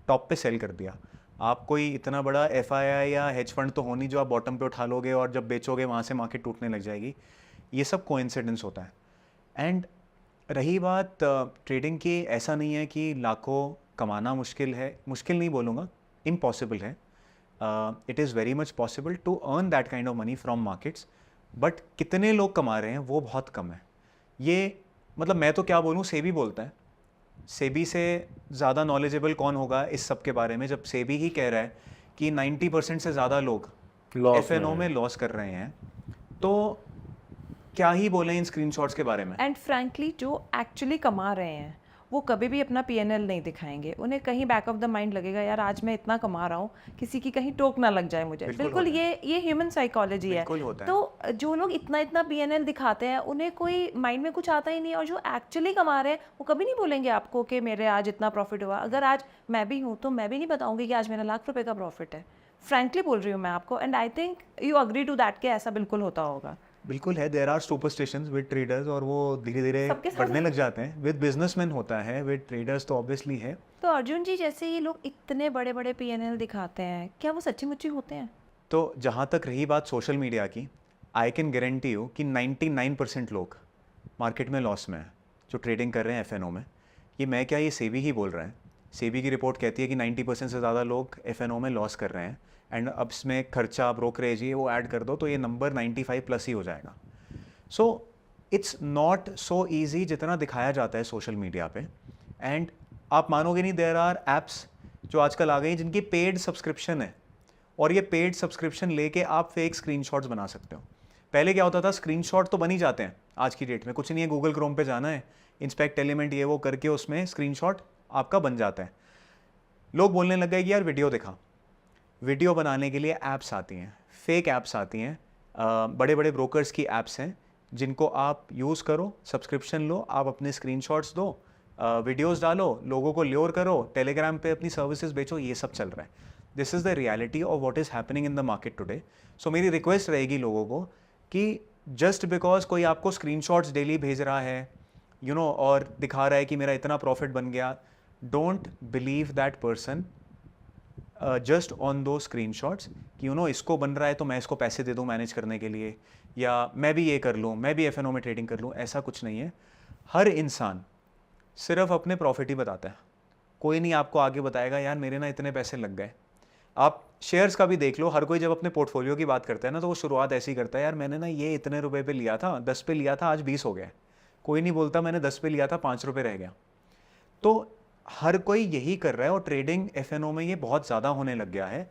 टॉप पे सेल कर दिया। आप कोई इतना बड़ा FII या हेज फंड तो हो नहीं जो आप बॉटम पे उठा लोगे और जब बेचोगे वहाँ से मार्केट टूटने लग जाएगी। ये सब कोइंसिडेंस होता है। एंड रही बात ट्रेडिंग की, ऐसा नहीं है कि लाखों कमाना मुश्किल है, मुश्किल नहीं बोलूँगा, इम्पॉसिबल है. It is very much possible to earn that kind of money from markets, but कितने लोग कमा रहे हैं वो बहुत कम है. ये मतलब मैं तो क्या बोलूँ, सेबी बोलता है. सेबी से ज़्यादा नॉलेजेबल कौन होगा इस सब के बारे में, जब सेबी ही कह रहा है कि 90% से ज़्यादा लोग Loss एफएनओ में लॉस कर रहे हैं. तो क्या ही बोलें इन स्क्रीनशॉट्स के बारे में. एंड फ्रैंकली जो एक्चुअली कमा रहे हैं वो कभी भी अपना पीएनएल नहीं दिखाएंगे. उन्हें कहीं बैक ऑफ द माइंड लगेगा यार आज मैं इतना कमा रहा हूँ, किसी की कहीं टोक ना लग जाए मुझे. बिल्कुल ये ह्यूमन साइकोलॉजी है. बिल्कुल होता है. तो जो लोग इतना पीएनएल दिखाते हैं उन्हें कोई माइंड में कुछ आता ही नहीं, और जो एक्चुअली कमा रहे हैं वो कभी नहीं बोलेंगे आपको कि मेरे आज इतना प्रॉफिट हुआ. अगर आज मैं भी हूँ तो मैं भी नहीं बताऊंगी कि आज मेरा ₹1,00,000 का प्रॉफिट है. फ्रैंकली बोल रही हूँ मैं आपको, and I think you agree to that कि ऐसा बिल्कुल होता होगा. बिल्कुल है. There are superstitions with traders और वो धीरे धीरे सबके साथ बढ़ने लग जाते हैं. विद बिजनेसमैन होता है, विद ट्रेडर्स तो ऑब्वियसली है. तो अर्जुन जी जैसे ये लोग इतने बड़े बड़े पीएनएल दिखाते हैं, क्या वो सच्ची मुच्ची होते हैं? तो जहाँ तक रही बात सोशल मीडिया की, आई कैन गारंटी यू कि 99% लोग मार्केट में लॉस में है जो ट्रेडिंग कर रहे हैं एफएनओ में. ये मैं क्या, ये सेबी ही बोल रहा है. सेबी की रिपोर्ट कहती है कि 90% से ज़्यादा लोग एफएनओ में लॉस कर रहे हैं. एंड अब इसमें खर्चा, ब्रोकरेज, ये वो ऐड कर दो तो ये नंबर 95+ ही हो जाएगा. So it's not so easy जितना दिखाया जाता है सोशल मीडिया पे. एंड आप मानोगे नहीं, देयर आर ऐप्स जो आजकल आ गई हैं जिनकी पेड सब्सक्रिप्शन है, और ये पेड सब्सक्रिप्शन लेके आप फेक स्क्रीनशॉट्स बना सकते हो. पहले क्या होता था, स्क्रीनशॉट तो बन ही जाते हैं आज की डेट में. कुछ नहीं है, गूगल क्रोम पे जाना है, इंस्पेक्ट एलिमेंट ये वो करके उसमें स्क्रीनशॉट आपका बन जाता है. लोग बोलने लग गए कि यार वीडियो दिखा. वीडियो बनाने के लिए ऐप्स आती हैं, फेक ऐप्स आती हैं. बड़े बड़े ब्रोकर्स की ऐप्स हैं जिनको आप यूज़ करो, सब्सक्रिप्शन लो, आप अपने स्क्रीनशॉट्स दो, वीडियोस डालो, लोगों को ल्योर करो, टेलीग्राम पे अपनी सर्विसेज बेचो. ये सब चल रहा है. This is the reality of what is happening in the market today. सो मेरी रिक्वेस्ट रहेगी लोगों को कि जस्ट बिकॉज कोई आपको स्क्रीनशॉट्स डेली भेज रहा है, यू नो, और दिखा रहा है कि मेरा इतना प्रॉफिट बन गया, don't believe that person just on दो स्क्रीनशॉट्स कि यू नो इसको बन रहा है तो मैं इसको पैसे दे दूँ मैनेज करने के लिए, या मैं भी ये कर लूँ, मैं भी एफएनओ में ट्रेडिंग कर लूँ. ऐसा कुछ नहीं है. हर इंसान सिर्फ अपने प्रॉफिट ही बताता है. कोई नहीं आपको आगे बताएगा यार मेरे ना इतने पैसे लग गए. आप शेयर्स का भी देख लो, हर कोई जब अपने पोर्टफोलियो की बात करता है ना तो वो शुरुआत ऐसी ही करता है, यार मैंने ना ये इतने रुपए पे लिया था, 10 पे लिया था, आज 20 हो गया. कोई नहीं बोलता मैंने 10 पे लिया था, 5 रुपये रह गया. तो हर कोई यही कर रहा है, और ट्रेडिंग एफएनओ में ये बहुत ज़्यादा होने लग गया है.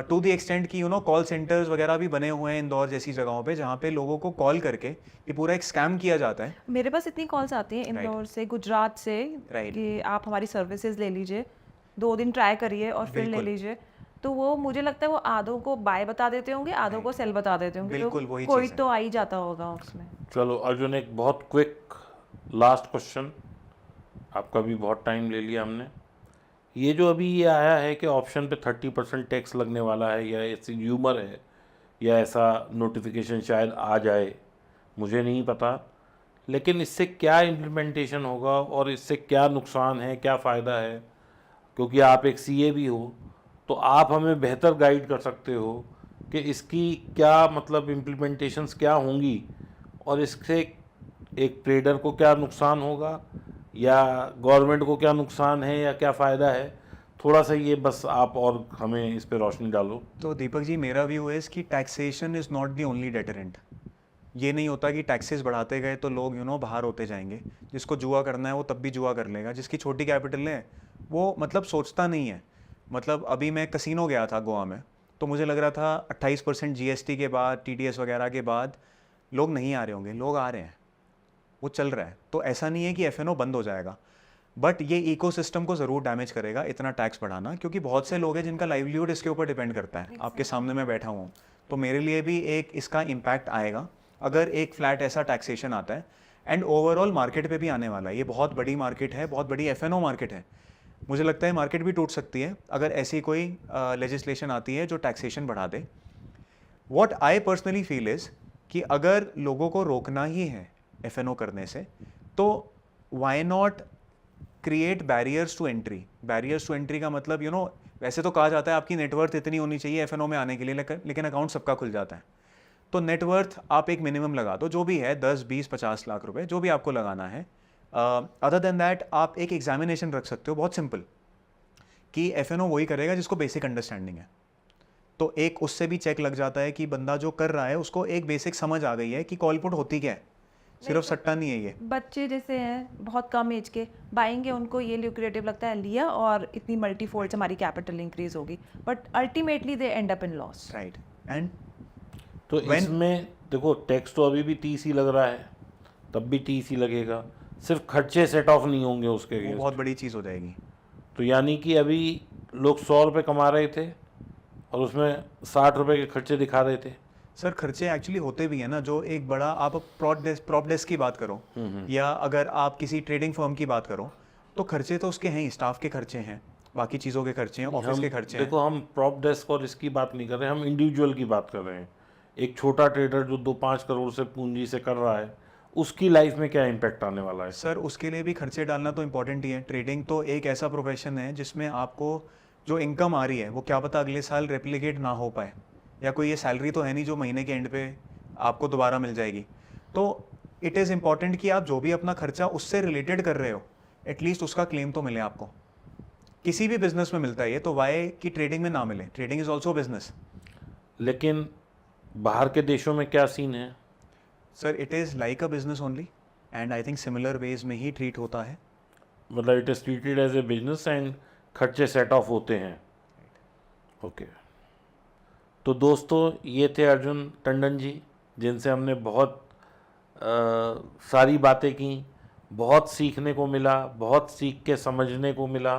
टू द एक्सटेंट कि यू नो कॉल सेंटर्स वगैरह भी बने हुए हैं इंदौर जैसी जगहों पे, जहाँ पे लोगों को कॉल करके ये पूरा एक स्कैम किया जाता है. मेरे पास इतनी कॉल्स आती हैं इंदौर से, गुजरात से, Right. कि आप हमारी सर्विसेज ले लीजिए, 2 दिन ट्राई करिए और फिर ले बिल्कुल. लीजिए. तो वो मुझे लगता है वो आधों को बाय बता देते होंगे, आधों को सेल बता देते होंगे. बिल्कुल तो वही कोई चीज़ है. तो आ ही जाता होगा उसमें. चलो अर्जुन, एक बहुत क्विक लास्ट क्वेश्चन, आपका भी बहुत टाइम ले लिया हमने. ये जो अभी ये आया है कि ऑप्शन पे 30% टैक्स लगने वाला है, या ऐसी र्यूमर है, या ऐसा नोटिफिकेशन शायद आ जाए, मुझे नहीं पता, लेकिन इससे क्या इम्प्लीमेंटेशन होगा और इससे क्या नुकसान है, क्या फ़ायदा है? क्योंकि आप एक सीए भी हो तो आप हमें बेहतर गाइड कर सकते हो कि इसकी क्या मतलब इम्प्लीमेंटेशंस क्या होंगी, और इससे एक ट्रेडर को क्या नुकसान होगा, या गवर्नमेंट को क्या नुकसान है, या क्या फ़ायदा है. थोड़ा सा ये बस आप और हमें इस पे रोशनी डालो. तो दीपक जी, मेरा व्यू है कि taxation is not the only deterrent. ये नहीं होता कि टैक्सेस बढ़ाते गए तो लोग यू नो बाहर होते जाएंगे. जिसको जुआ करना है वो तब भी जुआ कर लेगा. जिसकी छोटी कैपिटल है वो मतलब सोचता नहीं है. मतलब अभी मैं कसिनो गया था गोवा में, तो मुझे लग रहा था 28% जीएसटी के बाद, टीडीएस वगैरह के बाद लोग नहीं आ रहे होंगे. लोग आ रहे हैं, वो चल रहा है. तो ऐसा नहीं है कि एफएनओ बंद हो जाएगा, बट ये इकोसिस्टम को ज़रूर डैमेज करेगा इतना टैक्स बढ़ाना, क्योंकि बहुत से लोग हैं जिनका लाइवलीहुड इसके ऊपर डिपेंड करता है. आपके सामने मैं बैठा हूँ, तो मेरे लिए भी एक इसका इम्पैक्ट आएगा अगर एक फ्लैट ऐसा टैक्सेशन आता है. एंड ओवरऑल मार्केट पे भी आने वाला है. ये बहुत बड़ी मार्केट है, बहुत बड़ी एफएनओ मार्केट है. मुझे लगता है मार्केट भी टूट सकती है अगर ऐसी कोई लेजिस्लेशन आती है जो टैक्सेशन बढ़ा दे. What I personally feel is कि अगर लोगों को रोकना ही है एफएनओ करने से, तो why not create barriers to entry. Barriers to entry का मतलब यू नो, वैसे तो कहा जाता है आपकी नेटवर्थ इतनी होनी चाहिए एफएनओ में आने के लिए, लेकिन अकाउंट सबका खुल जाता है. तो नेटवर्थ आप एक मिनिमम लगा दो, जो भी है 10, 20, 50 लाख रुपए, जो भी आपको लगाना है. अदर देन दैट आप एक एग्जामिनेशन रख सकते हो, बहुत सिंपल, कि FNO वही करेगा जिसको बेसिक अंडरस्टैंडिंग है। तो एक उससे भी चेक लग जाता है कि बंदा जो कर रहा है उसको एक बेसिक समझ आ गई है कि कॉल पुट होती क्या है, सिर्फ सट्टा नहीं है ये। बच्चे जैसे हैं बहुत कम एज के बाएंगे, उनको ये ल्यूक्रेटिव लगता है लिया और इतनी मल्टीफोल्ड हमारी कैपिटल इंक्रीज होगी, but ultimately they and up in loss. Right. And तो इसमें देखो टैक्स तो अभी भी 30 ही लग रहा है, तब भी 30 ही लगेगा, सिर्फ खर्चे सेट ऑफ नहीं होंगे उसके वो against। बहुत बड़ी चीज़ हो जाएगी। तो यानी कि अभी लोग 100 रुपये कमा रहे थे और उसमें 60 रुपये के खर्चे दिखा रहे थे। सर खर्चे एक्चुअली होते भी हैं ना, जो एक बड़ा आप प्रॉप डेस्क की बात करो या अगर आप किसी ट्रेडिंग फर्म की बात करो तो खर्चे तो उसके हैं ही, स्टाफ के खर्चे हैं, बाकी चीज़ों के खर्चे हैं, ऑफिस के खर्चे हैं। देखो हम प्रॉप डेस्क और इसकी बात नहीं कर रहे, हम इंडिविजुअल की बात कर रहे हैं। एक छोटा ट्रेडर जो 2-5 करोड़ से पूंजी से कर रहा है, उसकी लाइफ में क्या इम्पैक्ट आने वाला है? सर उसके लिए भी खर्चे डालना तो इम्पोर्टेंट ही है। ट्रेडिंग तो एक ऐसा प्रोफेशन है जिसमें आपको जो इनकम आ रही है वो क्या पता अगले साल रेप्लिकेट ना हो पाए, या कोई ये सैलरी तो है नहीं जो महीने के एंड पे आपको दोबारा मिल जाएगी। तो इट इज़ इम्पॉर्टेंट कि आप जो भी अपना खर्चा उससे रिलेटेड कर रहे हो एटलीस्ट उसका क्लेम तो मिले आपको। किसी भी बिजनेस में मिलता है ये, तो वाई कि ट्रेडिंग में ना मिले? Trading is also business. लेकिन बाहर के देशों में क्या सीन है? Sir it is like a business only and I think similar ways में ही ट्रीट होता है। मतलब it is treated as a business and खर्चे सेट ऑफ होते हैं। ओके। तो दोस्तों ये थे अर्जुन टंडन जी, जिनसे हमने बहुत सारी बातें की, बहुत सीखने को मिला, बहुत सीख के समझने को मिला,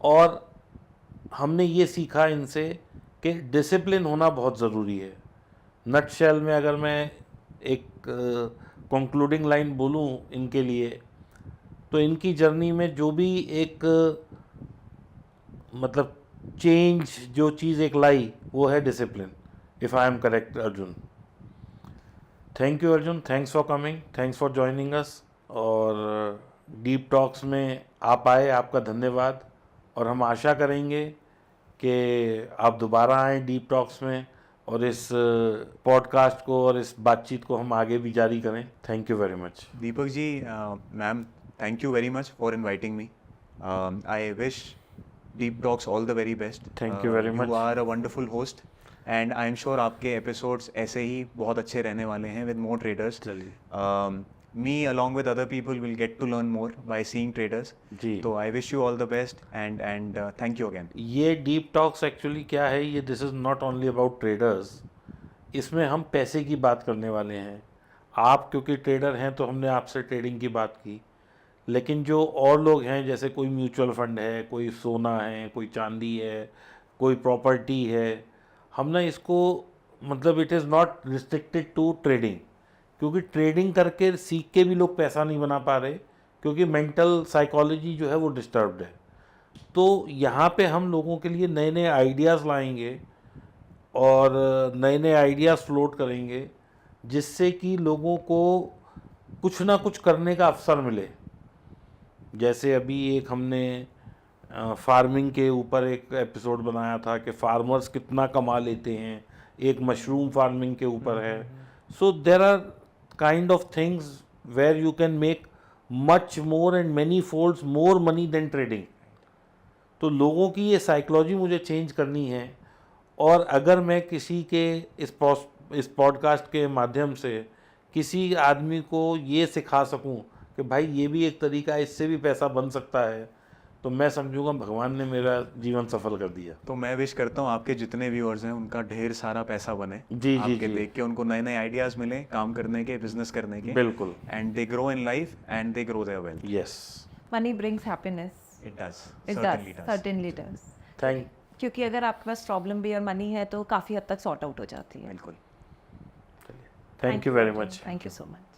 और हमने ये सीखा इनसे कि डिसिप्लिन होना बहुत ज़रूरी है। नटशेल में अगर मैं एक कंक्लूडिंग लाइन बोलूँ इनके लिए, तो इनकी जर्नी में जो भी एक मतलब चेंज जो चीज़ एक लाई वो है discipline, if I am correct Arjun. Thank you Arjun, thanks for coming, thanks for joining us, और डीप टॉक्स में आप आए, आपका धन्यवाद। और हम आशा करेंगे कि आप दोबारा आएँ डीप टॉक्स में और इस पॉडकास्ट को और इस बातचीत को हम आगे भी जारी करें। Thank you very much. Deepak ji, ma'am, thank you very much for inviting me. I wish Deep Talks all the very best. Thank you very much. You are a wonderful host and I am sure आपके episodes ऐसे ही बहुत अच्छे रहने वाले हैं with more traders. चलिए। Me along with other people will get to learn more by seeing traders. जी। तो I wish you all the best and thank you again. ये डीप टॉक्स एक्चुअली क्या है, ये this is not only about traders. इसमें हम पैसे की बात करने वाले हैं। आप क्योंकि ट्रेडर हैं तो हमने आपसे ट्रेडिंग की बात की, लेकिन जो और लोग हैं जैसे कोई म्यूचुअल फंड है, कोई सोना है, कोई चांदी है, कोई प्रॉपर्टी है, हमने इसको मतलब it is not restricted to trading, क्योंकि ट्रेडिंग करके सीख के भी लोग पैसा नहीं बना पा रहे, क्योंकि मेंटल साइकोलॉजी जो है वो डिस्टर्ब्ड है। तो यहाँ पे हम लोगों के लिए नए नए आइडियाज़ लाएंगे और नए नए आइडियाज़ फ्लोट करेंगे, जिससे कि लोगों को कुछ ना कुछ करने का अवसर मिले। जैसे अभी एक हमने फार्मिंग के ऊपर एक एपिसोड बनाया था कि फार्मर्स कितना कमा लेते हैं, एक मशरूम फार्मिंग के ऊपर है। So there are kind of things where you can make much more and many folds more money than trading. तो लोगों की ये साइकोलॉजी मुझे चेंज करनी है, और अगर मैं किसी के इस पॉडकास्ट के माध्यम से किसी आदमी को ये सिखा सकूं कि भाई ये भी एक तरीका है, इससे भी पैसा बन सकता है, तो मैं समझूंगा भगवान ने मेरा जीवन सफल कर दिया। तो मैं विश करता हूँ आपके जितने व्यूअर्स हैं उनका ढेर सारा पैसा बने, जी आपके जी देख के उनको नए नए आइडियाज मिले काम करने के, बिजनेस करने के। बिल्कुल। And they grow in life and they grow there wealth. Yes, money brings happiness. It does, it does, certainly does. Thank क्योंकि अगर आपके पास प्रॉब्लम भी और मनी है तो काफ़ी हद तक सॉर्ट आउट हो जाती है। बिल्कुल। Thank you very much. Thank you so much.